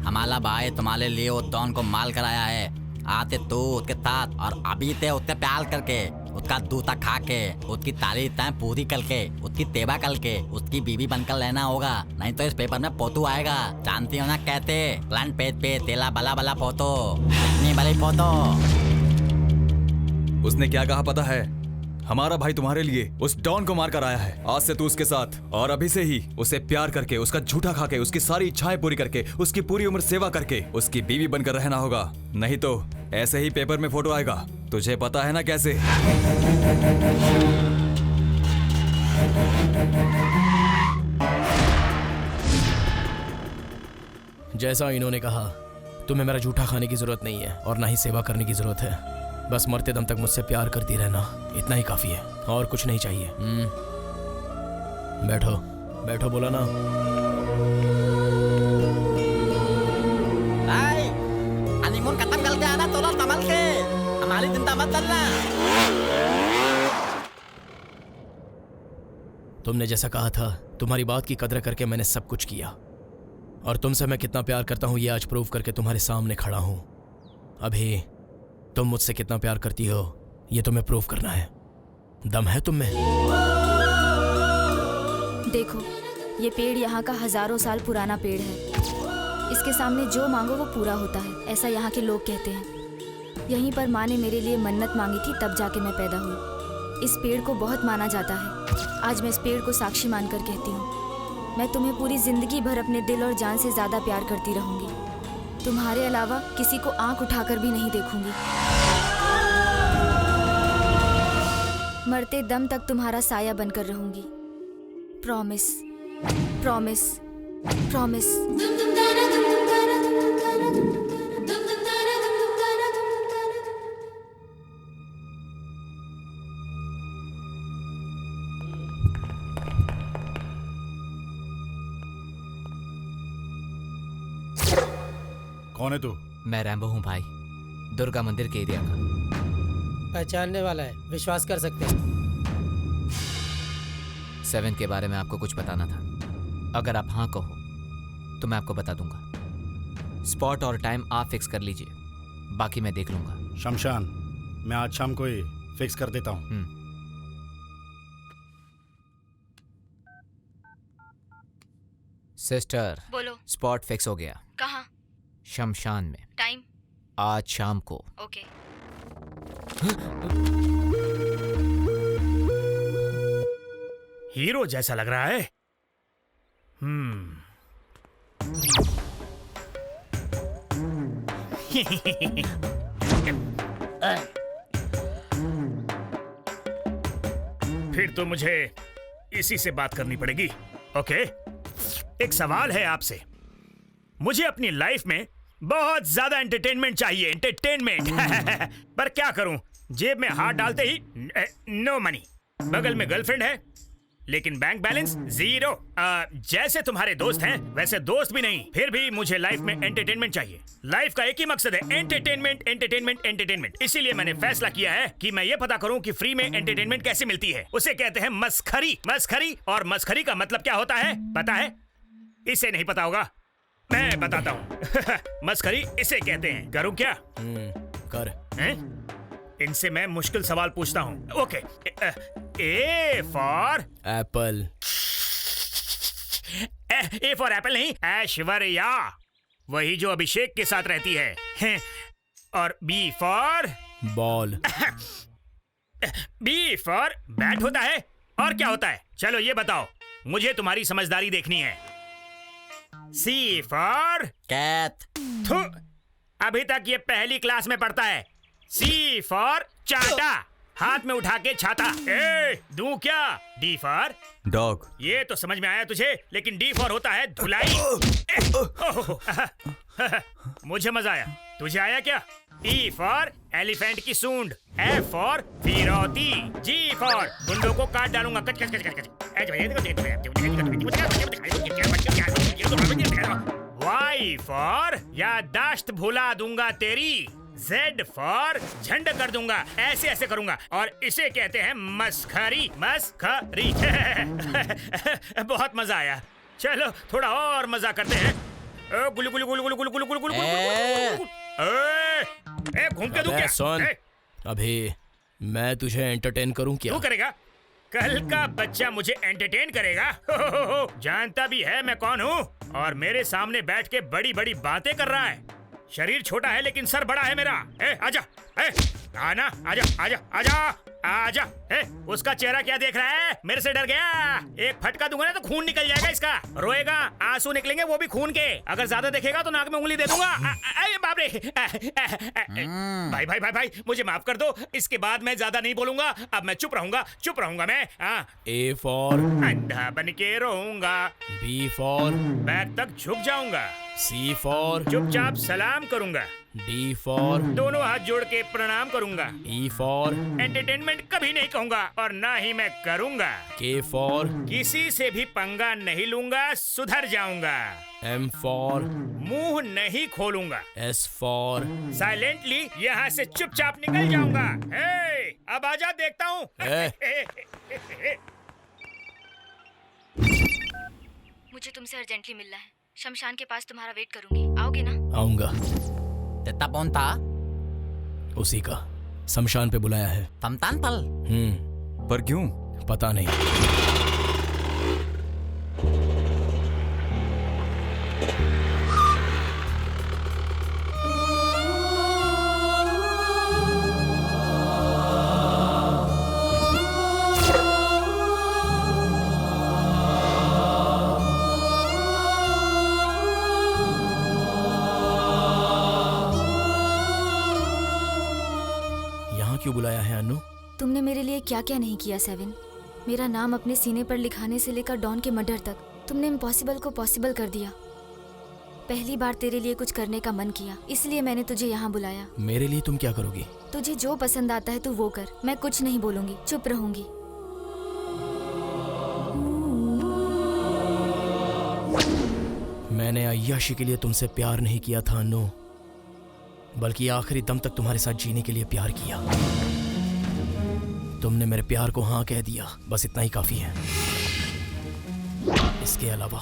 हमारा भाई तुम्हारे लिए वो डॉन को माल कराया है। आते तू उसके साथ और अभी ते उससे प्यार करके, उसका दूता खा के, उसकी तारीफें पूरी करके, उसकी तेवा करके उसकी बीवी बनकर रहना होगा, नहीं तो इस पेपर में फोटो आएगा। जानती हो ना कहते, फ्रंट पेज पे तेला बला बला फोटो, इतनी बड़ी फोटो। उसने क्या कहा पता है? हमारा भाई तुम्हारे लिए उस डॉन को मार कर आया है। आज से तू उसके साथ, और अभी से ही उसे प्यार करके, उसका झूठा खा के, उसकी सारी इच्छाएं पूरी करके, उसकी पूरी उम्र सेवा करके उसकी बीवी बनकर रहना होगा, नहीं तो ऐसे ही पेपर में फोटो आएगा। तुझे पता है ना कैसे? जैसा इन्होंने कहा, तुम्हें मेरा झूठा खाने की जरूरत नहीं है और ना ही सेवा करने की जरूरत है। बस मरते दम तक मुझसे प्यार करती रहना, इतना ही काफी है और कुछ नहीं चाहिए। बैठो बैठो, बोला ना। हनीमून खत्म करके आना तोला कमल के, हमारी चिंता मत करना। तुमने जैसा कहा था, तुम्हारी बात की कदर करके मैंने सब कुछ किया, और तुमसे मैं कितना प्यार करता हूँ ये आज प्रूव करके तुम्हारे सामने खड़ा हूँ। अभी तुम मुझसे कितना प्यार करती हो ये तुम्हें प्रूव करना है। दम है तुम में? देखो, ये पेड़ यहाँ का हजारों साल पुराना पेड़ है। इसके सामने जो मांगो वो पूरा होता है, ऐसा यहाँ के लोग कहते हैं। यहीं पर माँ ने मेरे लिए मन्नत मांगी थी, तब जाके मैं पैदा हुई। इस पेड़ को बहुत माना जाता है। आज मैं इस पेड़ को साक्षी मानकर कहती हूँ, मैं तुम्हें पूरी जिंदगी भर अपने दिल और जान से ज्यादा प्यार करती रहूंगी। तुम्हारे अलावा किसी को आंख उठाकर भी नहीं देखूंगी। मरते दम तक तुम्हारा साया बनकर रहूंगी। Promise, promise, promise. कौन है तू? मैं रैम्बो हूँ भाई, दुर्गा मंदिर के एरिया का। पहचानने वाला है, विश्वास कर सकते हैं। 7 के बारे में आपको कुछ बताना था। अगर आप हाँ कहो तो मैं आपको बता दूंगा। स्पॉट और टाइम आप फिक्स कर लीजिए, बाकी मैं देख लूंगा। शमशान, मैं आज शाम को ही फिक्स कर देता हूँ। सिस्टर, बोलो। स्पॉट फिक्स हो गया। कहाँ? शमशान में। टाइम? आज शाम को। ओके। हीरो जैसा लग रहा है। फिर तो मुझे इसी से बात करनी पड़ेगी। ओके, एक सवाल है आपसे। मुझे अपनी लाइफ में बहुत ज्यादा एंटरटेनमेंट चाहिए, एंटरटेनमेंट। पर क्या करूं, जेब में हाथ डालते ही नो मनी। बगल में गर्लफ्रेंड है लेकिन बैंक बैलेंस जीरो। जैसे तुम्हारे दोस्त हैं वैसे दोस्त भी नहीं। फिर भी मुझे लाइफ में एंटरटेनमेंट चाहिए। लाइफ का एक ही मकसद है, एंटरटेनमेंट, एंटरटेनमेंट, एंटरटेनमेंट। इसीलिए मैंने फैसला किया है कि मैं ये पता करूं कि फ्री में एंटरटेनमेंट कैसे मिलती है। उसे कहते हैं मस्खरी। मस्खरी, और मस्खरी का मतलब क्या होता है पता है? इसे नहीं पता होगा, मैं बताता हूँ। मस्खरी इसे कहते हैं। करूँ क्या? कर। इनसे मैं मुश्किल सवाल पूछता हूँ। Okay, A for Apple. A for Apple नहीं, ऐश्वर्या, वही जो अभिषेक के साथ रहती है। और B for ball. B for bat होता है। और क्या होता है? चलो ये बताओ, मुझे तुम्हारी समझदारी देखनी है। सी फॉर कैट। अभी तक ये पहली क्लास में पढ़ता है। सी फॉर चाटा, हाथ में उठा के छाता। ए, दूं क्या? D for dog. ये तो समझ में आया तुझे, लेकिन डी फॉर होता है धुलाई। मुझे मजा आया, तुझे आया क्या? ई फॉर एलिफेंट की सूंड। एफ फॉर फिरौती। जी फॉर गुंडों को काट डालूंगा। कच कच कच कच। वाई फॉर याददाश्त भुला दूंगा तेरी। जेड फॉर झंड कर दूंगा, ऐसे ऐसे करूंगा। और इसे कहते हैं मस्खरी। मस्खरी। बहुत मजा आया, चलो थोड़ा और मजा करते हैं। गुलु गुलु गुलु गुलु गुलु गुलु गुलु गुलु। घूम के दूं क्या? सुन, अभी मैं तुझे एंटरटेन करूं क्या? तू करेगा? कल का बच्चा मुझे एंटरटेन करेगा? जानता भी है मैं कौन हूँ, और मेरे सामने बैठ के बड़ी बड़ी बातें कर रहा है। शरीर छोटा है लेकिन सर बड़ा है मेरा। आजा, आना, आजा आजा आजा आजा। उसका चेहरा क्या देख रहा है? मेरे से डर गया? एक फटका दूंगा ना तो खून निकल जाएगा इसका। रोएगा, आंसू निकलेंगे, वो भी खून के। अगर ज्यादा देखेगा तो नाक में उंगली दे दूंगा। बाप रे। भाई भाई भाई भाई, मुझे माफ कर दो। इसके बाद मैं ज्यादा नहीं बोलूंगा। अब मैं चुप रहूंगा मैं। ए फॉर अंधा बन के रोऊंगा। बी फॉर बैक तक झुक जाऊंगा। सी फॉर चुपचाप सलाम करूंगा। डी फॉर दोनों हाथ जोड़ के प्रणाम करूंगा। ई फॉर एंटरटेनमेंट कभी नहीं कहूंगा, और ना ही मैं करूंगा। के फॉर किसी से भी पंगा नहीं लूंगा, सुधर जाऊंगा। एम फॉर मुंह नहीं खोलूंगा। एस फॉर साइलेंटली यहाँ से चुपचाप निकल जाऊंगा। अब आजा, देखता हूँ। मुझे तुमसे अर्जेंटली मिलना है। शमशान के पास तुम्हारा वेट करूंगी, आओगे ना? आऊंगा। तेता कौन था? उसी का, शमशान पे बुलाया है। तमतान पल? पर क्यों? पता नहीं। क्यों बुलाया है अनु? तुमने मेरे लिए क्या क्या नहीं किया सेवन। मेरा नाम अपने सीने पर लिखाने से लेकर डॉन के मर्डर तक तुमने इम्पॉसिबल को पॉसिबल कर दिया। पहली बार तेरे लिए कुछ करने का मन किया, इसलिए मैंने तुझे यहाँ बुलाया। मेरे लिए तुम क्या करोगी? तुझे जो पसंद आता है तू वो कर। मैं कुछ नहीं बोलूंगी, चुप रहूंगी। मैंने अय्याशी के लिए तुमसे प्यार नहीं किया था अनु, बल्कि आखिरी दम तक तुम्हारे साथ जीने के लिए प्यार किया। तुमने मेरे प्यार को हाँ कह दिया, बस इतना ही काफी है। इसके अलावा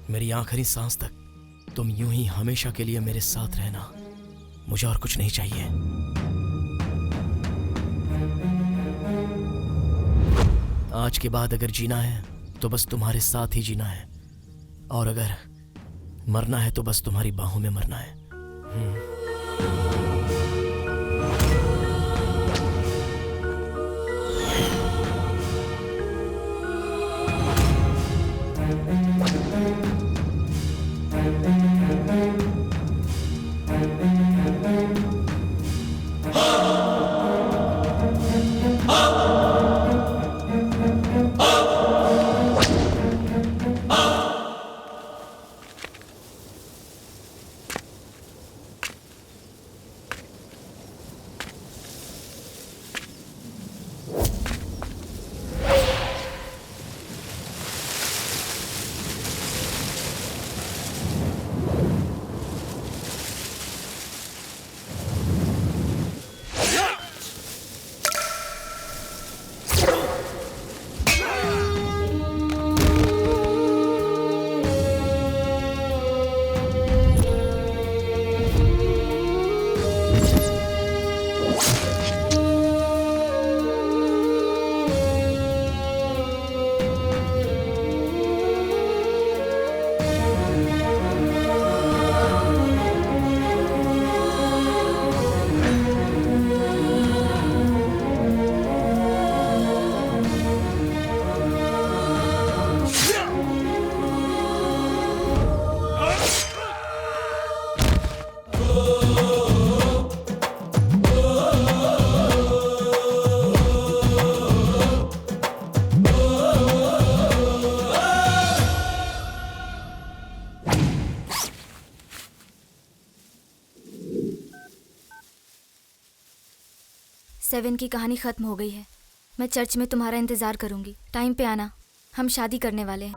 मेरी आखिरी सांस तक तुम यूं ही हमेशा के लिए मेरे साथ रहना, मुझे और कुछ नहीं चाहिए। आज के बाद अगर जीना है तो बस तुम्हारे साथ ही जीना है, और अगर मरना है तो बस तुम्हारी बाहों में मरना है। सेवन की कहानी खत्म हो गई है। मैं चर्च में तुम्हारा इंतजार करूंगी। टाइम पे आना, हम शादी करने वाले हैं।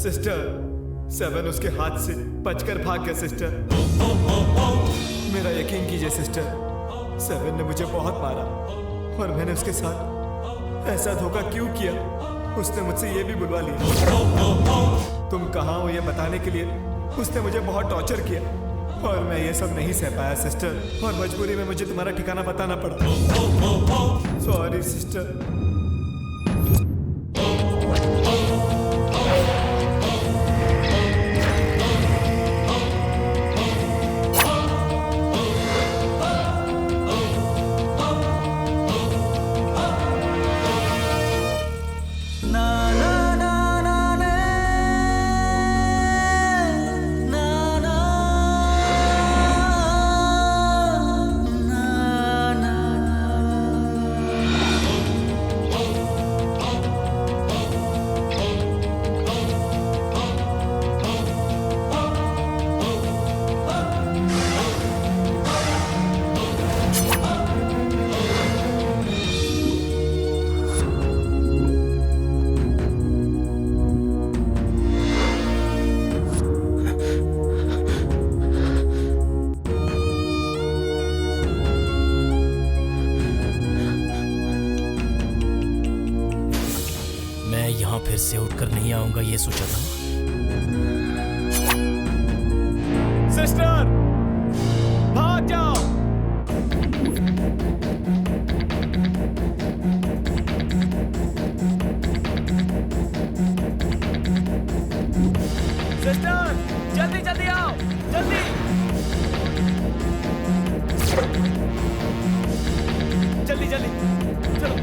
सिस्टर, सेवन उसके हाथ से बचकर भाग गया सिस्टर। मेरा यकीन कीजिए सिस्टर, सेवन ने मुझे बहुत मारा और मैंने उसके साथ ऐसा धोखा क्यों किया, उसने मुझसे ये भी बुलवा लिया। तुम कहाँ हो ये बताने के लिए उसने मुझे बहुत टॉर्चर किया और मैं ये सब नहीं सह पाया सिस्टर, और मजबूरी में मुझे तुम्हारा ठिकाना बताना पड़ा। Sorry sister. फिर से उठकर नहीं आऊंगा ये सोचा था। सिस्टर, भाग जाओ। सिस्टर, जल्दी जल्दी आओ, जल्दी जल्दी जल्दी चलो।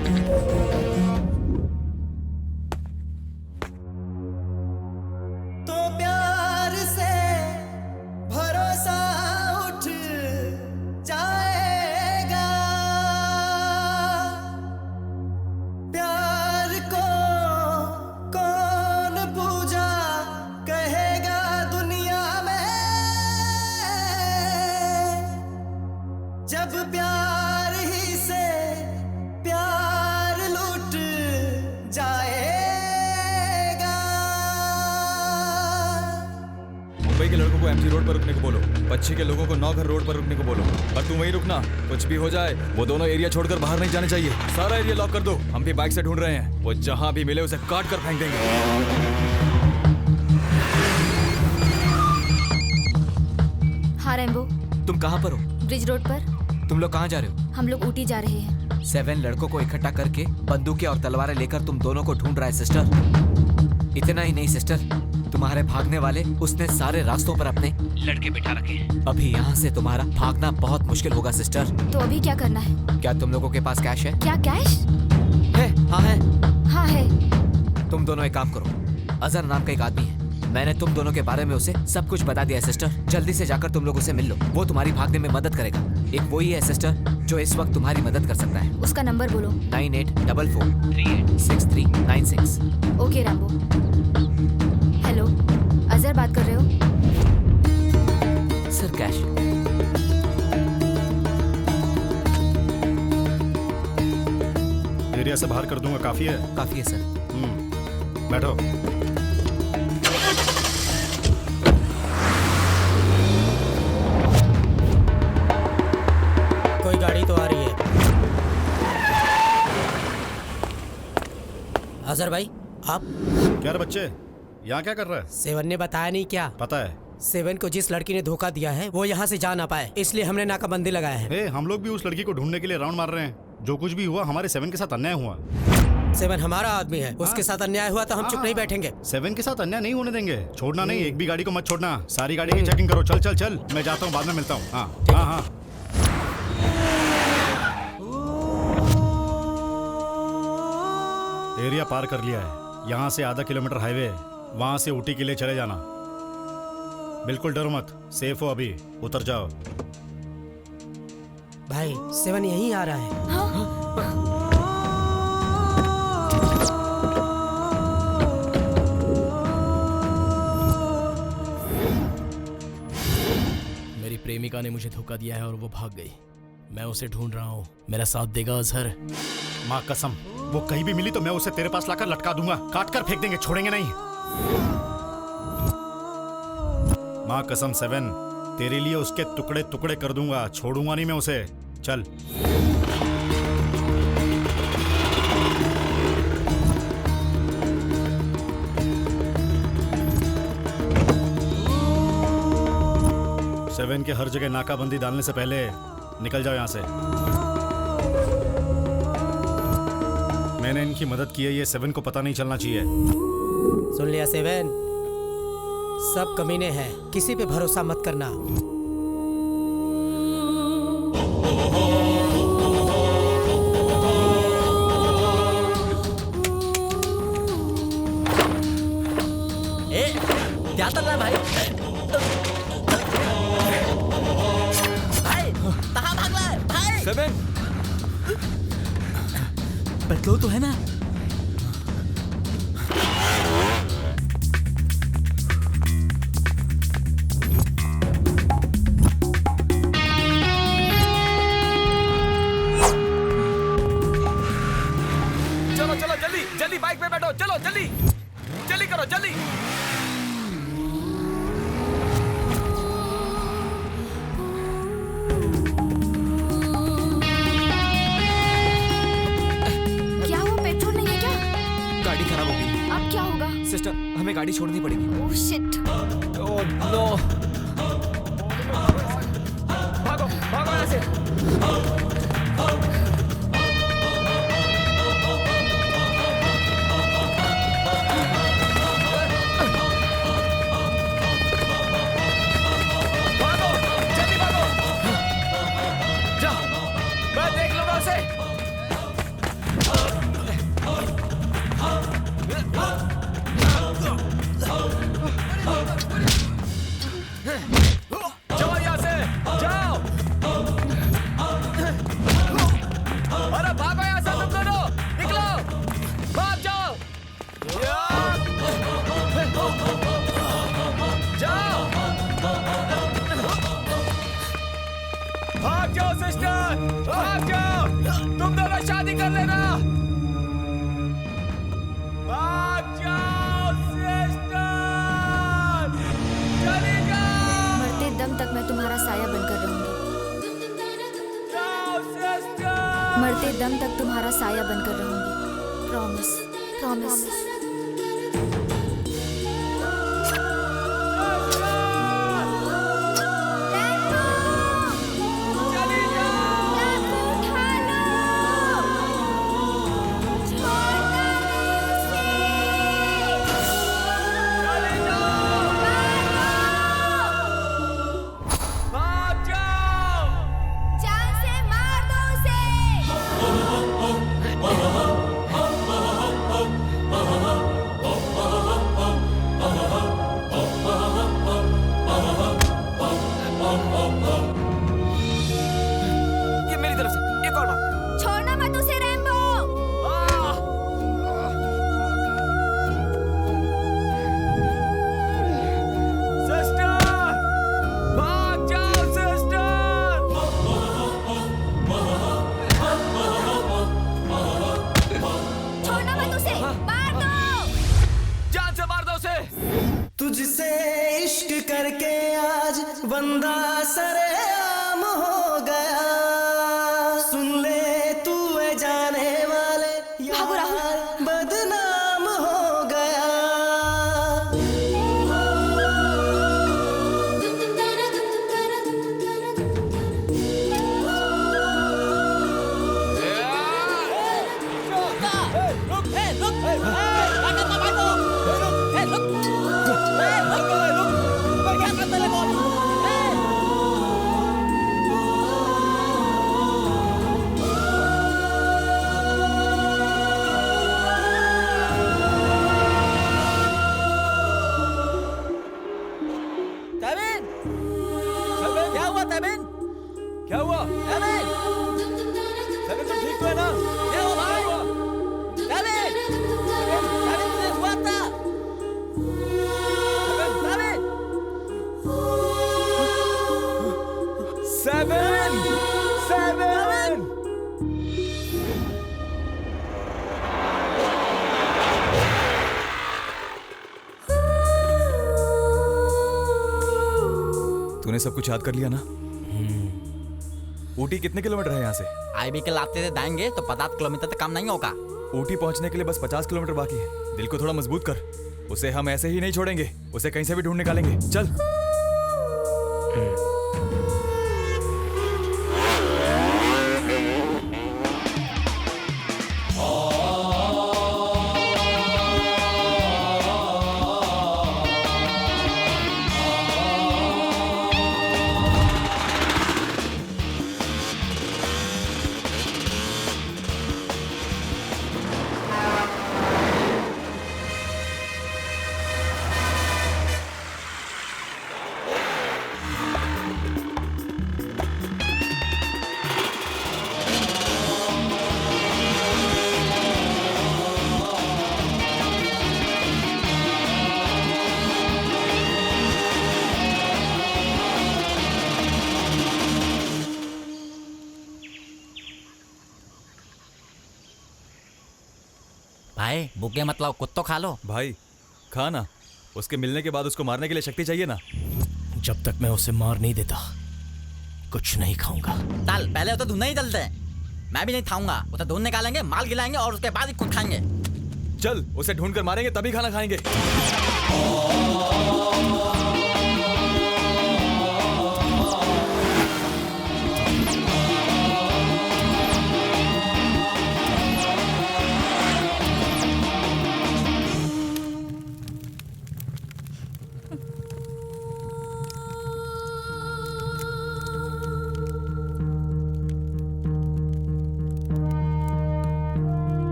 जब प्यार ही से प्यार लो मुंबई के लड़कों को एमजी रोड पर रुकने को बोलो, पच्छी के लोगों को नौघर रोड पर रुकने को बोलो, और तुम वहीं रुकना। कुछ भी हो जाए वो दोनों एरिया छोड़कर बाहर नहीं जाने चाहिए। सारा एरिया लॉक कर दो। हम भी बाइक से ढूंढ रहे हैं, वो जहां भी मिले उसे काट कर फेंक देंगे। हाँ रैम्बो, तुम कहाँ पर हो? ब्रिज रोड पर। तुम लोग कहाँ जा रहे हो? हम लोग ऊटी जा रहे हैं। 7 लड़कों को इकट्ठा करके बंदूकें और तलवारें लेकर तुम दोनों को ढूंढ रहा है सिस्टर। इतना ही नहीं सिस्टर, तुम्हारे भागने वाले उसने सारे रास्तों पर अपने लड़के बिठा रखे हैं। अभी यहाँ से तुम्हारा भागना बहुत मुश्किल होगा सिस्टर। तो अभी क्या करना है? क्या तुम लोगों के पास कैश है? क्या कैश है? हाँ है। हाँ है। तुम दोनों एक काम करो, अजहर नाम का एक आदमी है, मैंने तुम दोनों के बारे में उसे सब कुछ बता दिया है सिस्टर। जल्दी से जाकर तुम लोग उसे मिल लो, वो तुम्हारी भागने में मदद करेगा। एक वही है सिस्टर जो इस वक्त तुम्हारी मदद कर सकता है। उसका नंबर बोलो। 9844386396। Okay Rambo. हेलो, अजहर बात कर रहे हो? Sir cash. एरिया से बाहर कर दूंगा, काफी है? काफी है सर। बैठो। कोई गाड़ी तो आ रही है। अजहर भाई, आप? क्या रे बच्चे, यहाँ क्या कर रहा है? 7 ने बताया नहीं क्या? पता है। 7 को जिस लड़की ने धोखा दिया है वो यहाँ से जा ना पाए, इसलिए हमने नाकाबंदी लगाया है। हम लोग भी उस लड़की को ढूंढने के लिए राउंड मार रहे हैं। जो कुछ भी हुआ हमारे 7 के साथ अन्याय हुआ। 7 हमारा आदमी है, उसके साथ अन्याय हुआ तो हम चुप नहीं बैठेंगे। 7 के साथ अन्याय नहीं होने देंगे। छोड़ना नहीं, एक भी गाड़ी को मत छोड़ना। सारी गाड़ी की चेकिंग करो। चल चल चल, मैं जाता हूँ, बाद में मिलता हूँ। हाँ हाँ हाँ। एरिया पार कर लिया है, यहाँ से आधा किलोमीटर हाईवे है, वहाँ से ऊटी के लिए चले जाना। बिल्कुल डरो मत, सेफ हो अभी, उतर जाओ। भाई 7 यहीं आ रहा है। मेरी प्रेमिका ने मुझे धोखा दिया है और वो भाग गई। मैं उसे ढूंढ रहा हूँ, मेरा साथ देगा अजहर? माँ कसम, वो कहीं भी मिली तो मैं उसे तेरे पास लाकर लटका दूंगा, काट कर फेंक देंगे, छोड़ेंगे नहीं। माँ कसम 7, तेरे लिए उसके टुकड़े टुकड़े कर दूंगा, छोड़ूंगा नहीं मैं उसे। चल। सेवन के हर जगह नाकाबंदी डालने से पहले निकल जाओ यहाँ से। मैंने इनकी मदद की है, ये 7 को पता नहीं चलना चाहिए। सुन लिया 7, सब कमीने हैं, किसी पे भरोसा मत करना। क्या कर रहा है भाई? भाई कहाँ भाग रहा है भाई? 7 पेट्रोल तो है ना? चलो चलो जल्दी जल्दी बाइक पे बैठो, चलो जल्दी जल्दी करो जल्दी। क्या हुआ? पेट्रोल नहीं है क्या? गाड़ी खराब हो गई। अब क्या होगा? सिस्टर, हमें गाड़ी छोड़नी पड़ेगी। Oh shit. Oh no. भागो भागो यहाँ से। भागो जल्दी भागो। जा, मैं देख लूंगा उसे। जाओ यहाँ से, जाओ। अरे भागो यहाँ से तुम दोनों, निकलो, भाग जाओ। जाओ, भाग जाओ सिस्टर, भाग जाओ। तुम दोनों शादी कर लेना। भाग जाओ सिस्टर, चली जाओ। दम तक तुम्हारा साया बनकर रहूंगी। Promise, promise. तुझसे इश्क करके आज बंदा सरेआम हो गया। सुन ले तू है जाने वाले यार बदनाम हो गया। क्या हुआ? सभी तो ठीक तो है ना? क्या हुआ भाई? सेवन! तूने सब कुछ याद कर लिया ना? ऊटी कितने किलोमीटर है यहाँ से? आईबी के लाते से दाएंगे तो 50 किलोमीटर तक काम नहीं होगा। ऊटी पहुँचने के लिए बस 50 किलोमीटर बाकी है। दिल को थोड़ा मजबूत कर, उसे हम ऐसे ही नहीं छोड़ेंगे, उसे कहीं से भी ढूंढ निकालेंगे। चल। भाई भूखे मतलब कुत्तो खा लो। भाई खा ना, उसके मिलने के बाद उसको मारने के लिए शक्ति चाहिए ना। जब तक मैं उसे मार नहीं देता कुछ नहीं खाऊंगा। चल पहले तो ढूंढने ही चलते हैं। मैं भी नहीं खाऊंगा, उसे ढूंढ निकालेंगे, माल गिलाएंगे और उसके बाद ही खुद खाएंगे। चल उसे ढूंढ कर मारेंगे तभी खाना खाएंगे।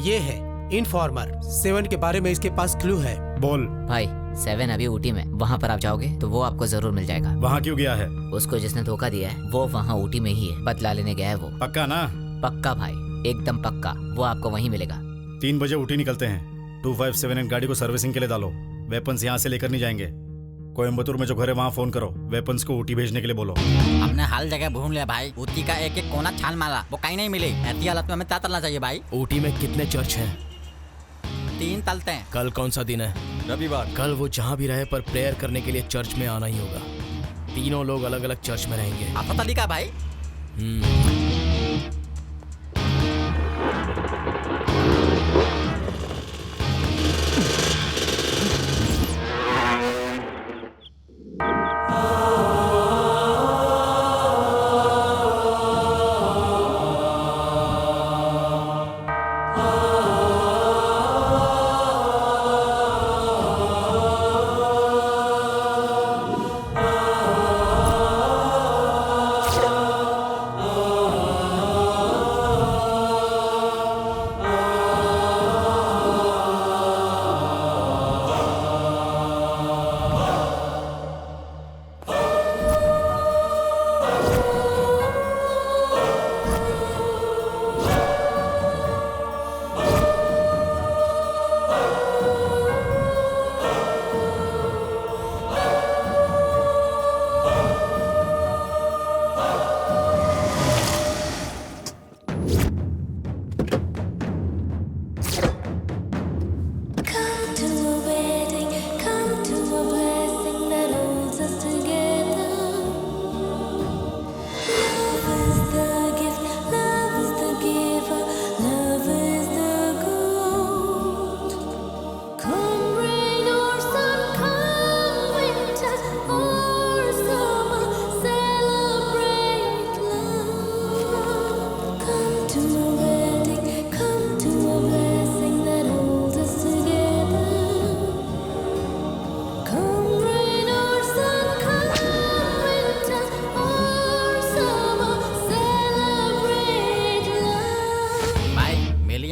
ये है इनफॉर्मर 7 के बारे में, इसके पास क्लू है। बोल भाई 7 अभी ऊटी में, वहाँ पर आप जाओगे तो वो आपको जरूर मिल जाएगा। वहाँ क्यों गया है? उसको जिसने धोखा दिया है वो वहाँ ऊटी में ही है, बदला लेने गया है वो। पक्का ना? पक्का भाई, एकदम पक्का, वो आपको वहीं मिलेगा। 3 बजे ऊटी निकलते हैं। 257 गाड़ी को सर्विसिंग के लिए डालो। वेपन्स यहाँ से लेकर नहीं जाएंगे। कोयम्बतूर में जो घर है वहाँ फोन करो, वेपन्स को ऊटी भेजने के लिए बोलो। हमने हर जगह घूम लिया भाई, ऊटी का एक एक कोना छान मारा, वो कहीं नहीं मिली। ऐसी हालत में हमें क्या करना चाहिए भाई? ऊटी में कितने चर्च हैं? 3 तलते हैं। कल कौन सा दिन है? रविवार। कल वो जहाँ भी रहे पर प्रेयर करने के लिए चर्च में आना ही होगा। तीनों लोग अलग अलग चर्च में रहेंगे। आपका तरीका भाई।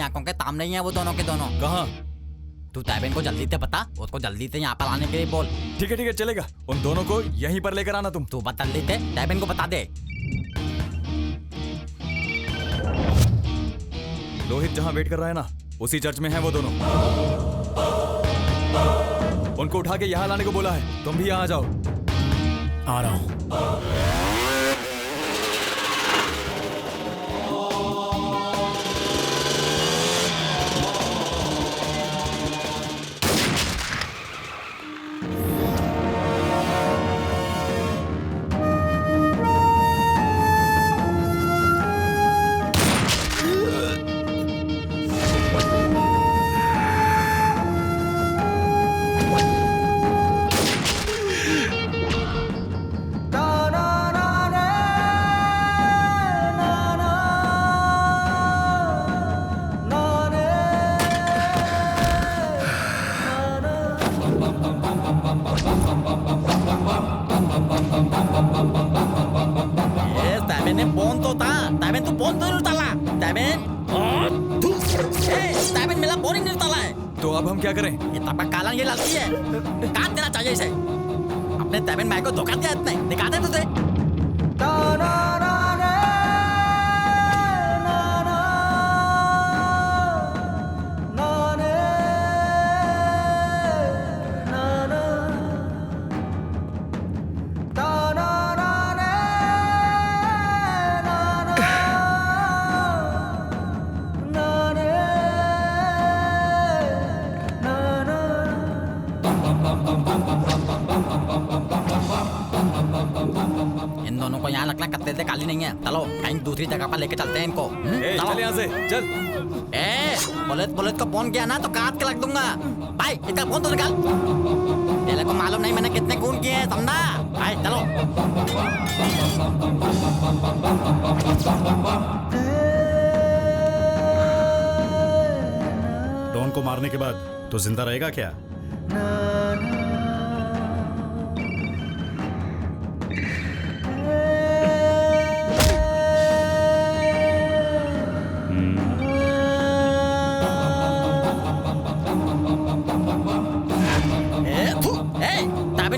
आंखों के ताम नहीं है वो दोनों के दोनों। कहाँ? तू ताइबेन को जल्दी से बता, उसको जल्दी से यहाँ पर आने के लिए बोल। ठीक है चलेगा। उन दोनों को यहीं पर लेकर आना तुम। तू बता जल्दी से ताइबेन को बता दे। रोहित जहाँ वेट कर रहा है ना, उसी चर्च में है वो दोनों। उनको उठा के यहाँ लाने को बोला है। तुम भी यहाँ आ जाओ। आ रहा हूँ। तो अब हम क्या करें? ये तबका काला ये लालती है, काट देना चाहिए इसे। अपने ताइबेन भाई को धोखा दिया इतने, दिखा दे तुझे। इन दोनों को यहाँ लगना कत्ते से काली नहीं है। चलो कहीं दूसरी जगह पर लेके चलते हैं इनको। चल यहाँ से चल। पुलिस को फोन किया ना तो काट के लग दूंगा। भाई इतना फोन तो निकाल। तेरे को मालूम नहीं मैंने कितने खून किए हैं, समझा? भाई चलो। डॉन को मारने के बाद तो जिंदा रहेगा क्या?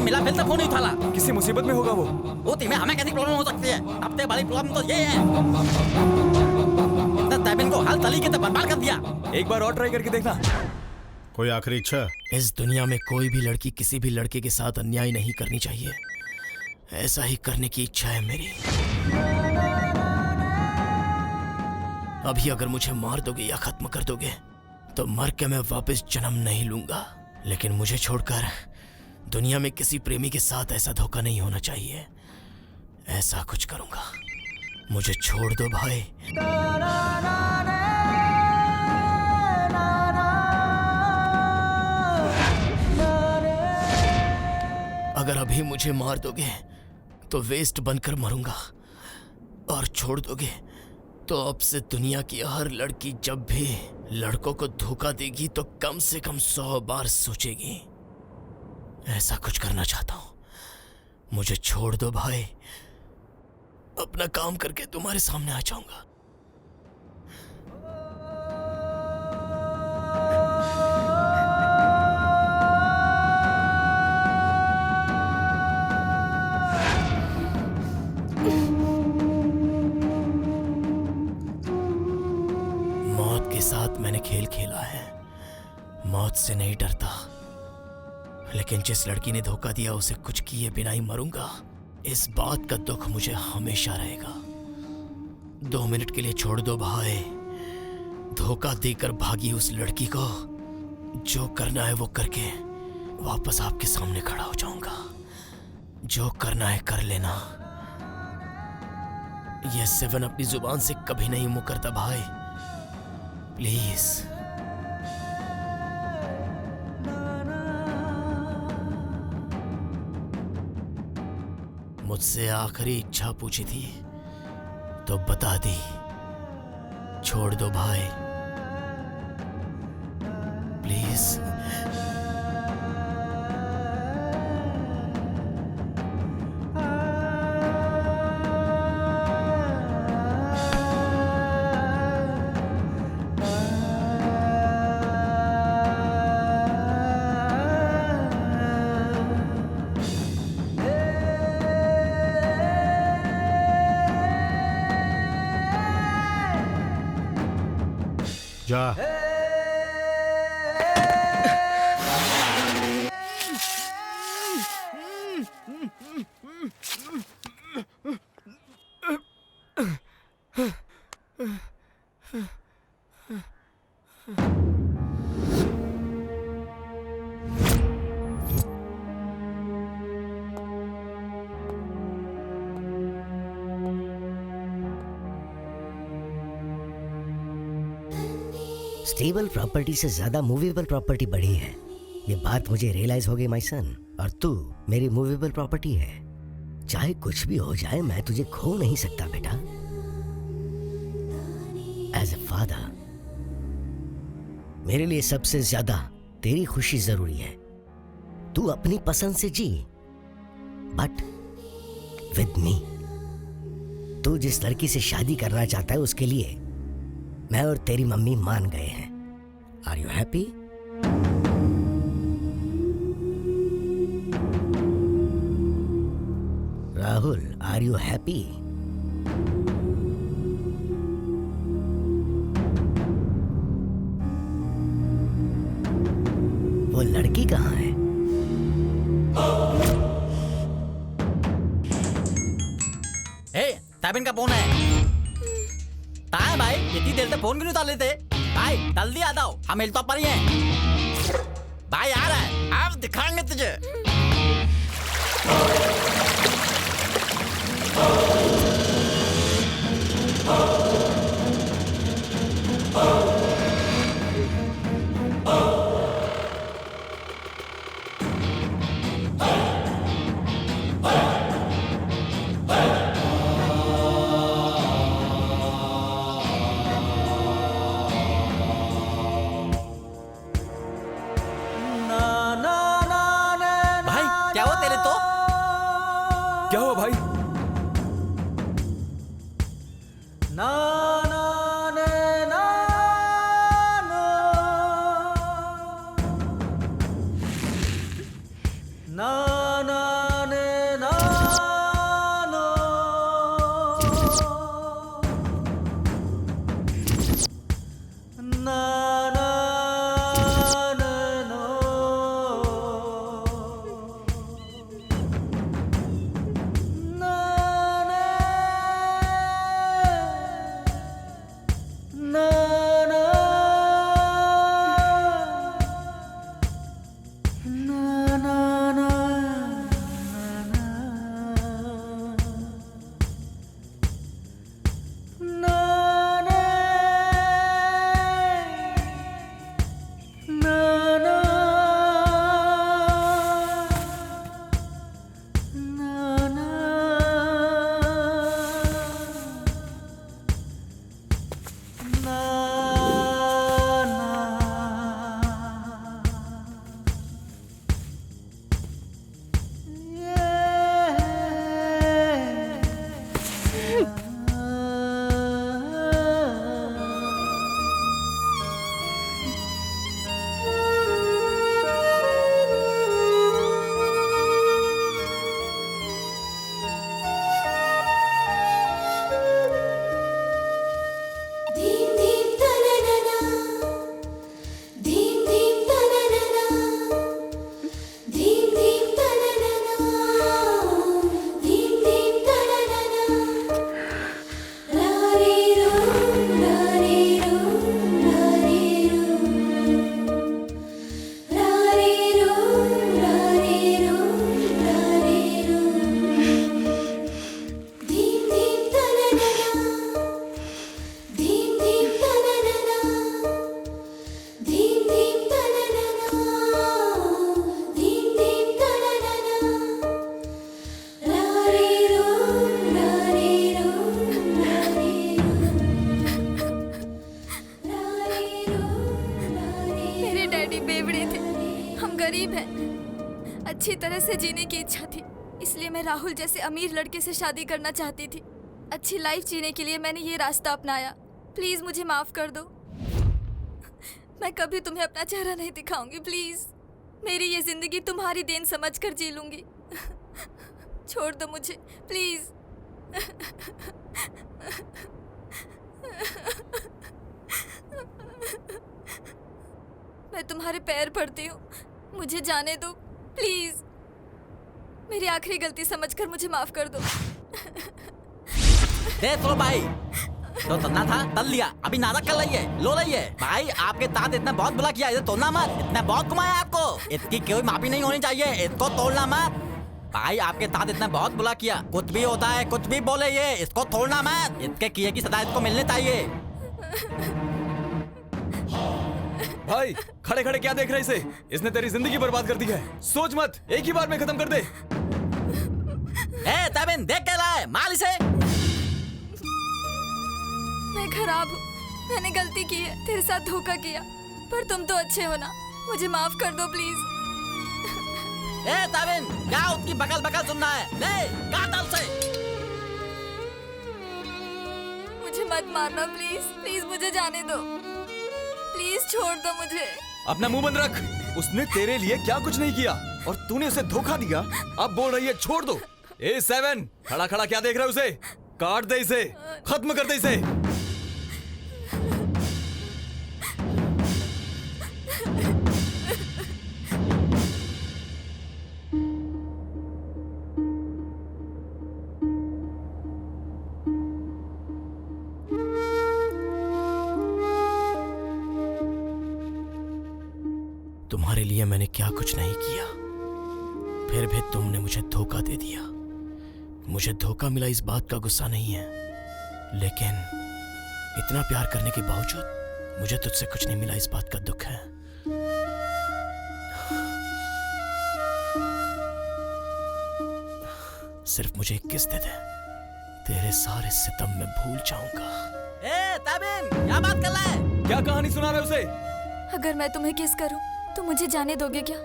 मिला फिर से फोन नहीं उठाला। किसी मुसीबत में होगा वो में हमें कैसी प्रॉब्लम हो सकती है? सबसे बड़ी प्रॉब्लम तो ये है, इतना ताइबेन को हर तरीके से बर्बाद कर दिया। एक बार और ट्राई करके देखना। कोई आखिरी इच्छा? इस दुनिया में कोई भी लड़की किसी भी लड़के के साथ अन्याय नहीं करनी चाहिए। ऐसा ही करने की इच्छा है मेरी। अभी अगर मुझे मार दोगे या खत्म कर दोगे तो मर के मैं वापस जन्म नहीं लूंगा, लेकिन मुझे छोड़कर दुनिया में किसी प्रेमी के साथ ऐसा धोखा नहीं होना चाहिए। ऐसा कुछ करूंगा। मुझे छोड़ दो भाई। अगर अभी मुझे मार दोगे तो वेस्ट बनकर मरूंगा, और छोड़ दोगे तो अब से दुनिया की हर लड़की जब भी लड़कों को धोखा देगी तो कम से कम 100 बार सोचेगी। ऐसा कुछ करना चाहता हूं। मुझे छोड़ दो भाई, अपना काम करके तुम्हारे सामने आ जाऊंगा। मौत के साथ मैंने खेल खेला है, मौत से नहीं डरता, लेकिन जिस लड़की ने धोखा दिया उसे कुछ किए बिना ही मरूंगा। इस बात का दुख मुझे हमेशा रहेगा। 2 मिनट के लिए छोड़ दो भाई। धोखा देकर भागी उस लड़की को जो करना है वो करके वापस आपके सामने खड़ा हो जाऊंगा। जो करना है कर लेना। ये 7 अपनी जुबान से कभी नहीं मुकरता भाई, प्लीज। मुझसे आखिरी इच्छा पूछी थी तो बता दी। छोड़ दो भाई, प्लीज। जा। स्टेबल प्रॉपर्टी से ज्यादा मूवेबल प्रॉपर्टी बढ़ी है। ये बात मुझे रियलाइज हो गई माय सन। और तू मेरी मूवेबल प्रॉपर्टी है। चाहे कुछ भी हो जाए मैं तुझे खो नहीं सकता बेटा। एज ए फादर मेरे लिए सबसे ज्यादा तेरी खुशी जरूरी है। तू अपनी पसंद से जी, बट विद मी। तू जिस लड़की से शादी करना चाहता है उसके लिए मैं और तेरी मम्मी मान गए हैं। Are you happy? Rahul, are you happy? वो लड़की कहाँ है? ताबिन का फोन है। कहाँ है भाई? इतनी देर से फोन क्यों नहीं उतार लेते? भाई जल्दी आ जाओ, हम हिल तो पर ही हैं। भाई आ रहा है, अब दिखाएंगे तुझे। क्या हुआ भाई? गरीब हैं। अच्छी तरह से जीने की इच्छा थी, इसलिए मैं राहुल जैसे अमीर लड़के से शादी करना चाहती थी। अच्छी लाइफ जीने के लिए मैंने ये रास्ता अपनाया। प्लीज मुझे माफ कर दो। मैं कभी तुम्हें अपना चेहरा नहीं दिखाऊंगी। प्लीज मेरी ये जिंदगी तुम्हारी देन समझकर जी लूंगी। छोड़ दो मुझे प्लीज। मैं तुम्हारे पैर पड़ती हूँ, मुझे जाने दो प्लीज। मेरी आखिरी गलती समझकर मुझे माफ कर दो। देख लो भाई, तो तलना था तल लिया, अभी नाटक कर रही है, लो रही है। भाई आपके दांत इतना बहुत बुला किया, इसे तोड़ना मत। इतना बहुत घुमाया आपको, इसकी कोई माफी नहीं होनी चाहिए, इसको तोड़ना मत। भाई आपके दांत इतना बहुत बुला किया, कुछ भी होता है कुछ भी बोले ये, इसको तोड़ना मत। इसके किए की सजा इसको मिलनी चाहिए। भाई खड़े खड़े क्या देख रहे इसे? इसने तेरी जिंदगी बर्बाद कर दी है। सोच मत, एक ही बार में खत्म कर दे। तबिन देख के रहा है, मार इसे। मैं खराब हूँ, मैंने गलती की है, तेरे साथ धोखा किया, पर तुम तो अच्छे हो ना, मुझे माफ कर दो प्लीज। तबिन क्या उसकी बगल बगल सुनना है, ले काटल से। मुझे मत मारना प्लीज, प्लीज मुझे जाने दो, प्लीज छोड़ दो मुझे। अपना मुंह बंद रख। उसने तेरे लिए क्या कुछ नहीं किया और तूने उसे धोखा दिया, अब बोल रही है छोड़ दो। A7 खड़ा खड़ा क्या देख रहे हो उसे? काट दे इसे, खत्म कर दे इसे। तुम्हारे लिए मैंने क्या कुछ नहीं किया, फिर भी तुमने मुझे धोखा दे दिया। मुझे धोखा मिला इस बात का गुस्सा नहीं है, लेकिन इतना प्यार करने के बावजूद मुझे तुझसे कुछ नहीं मिला इस बात का दुख है। सिर्फ मुझे एक किस दे दे, तेरे सारे सितम में भूल जाऊंगा। तबिन क्या बात कर रहा है? क्या कहानी सुना रहे उसे? अगर मैं तुम्हें किस करूं तो मुझे जाने दोगे क्या?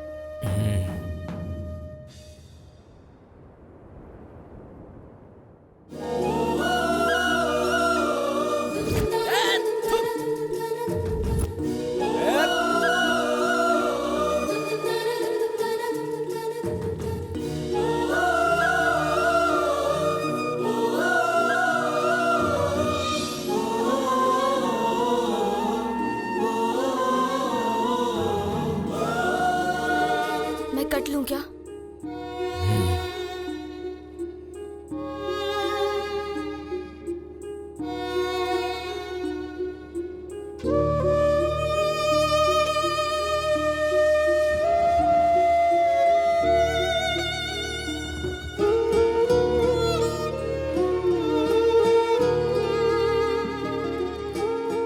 कट लूं क्या?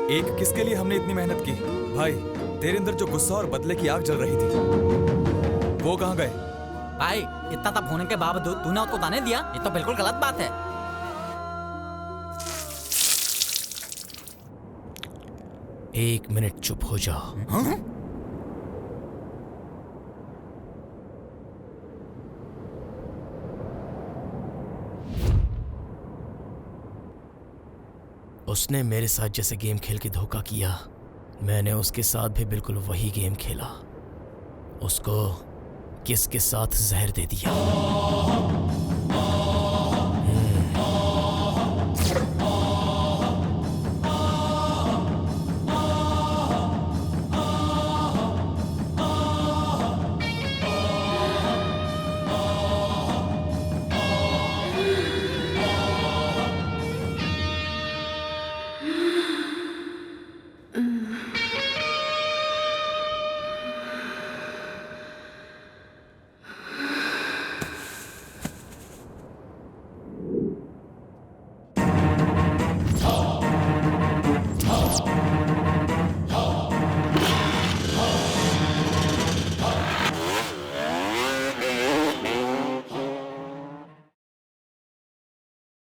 एक किसके लिए हमने इतनी मेहनत की? भाई तेरे अंदर जो गुस्सा और बदले की आग जल रही थी, वो कहाँ गए? भाई इतना तब होने के बावजूद तूने उसको जाने दिया, ये तो बिल्कुल गलत बात है। एक मिनट चुप हो जाओ। उसने मेरे साथ जैसे गेम खेल के धोखा किया, मैंने उसके साथ भी बिल्कुल वही गेम खेला। उसको किसके साथ जहर दे दिया।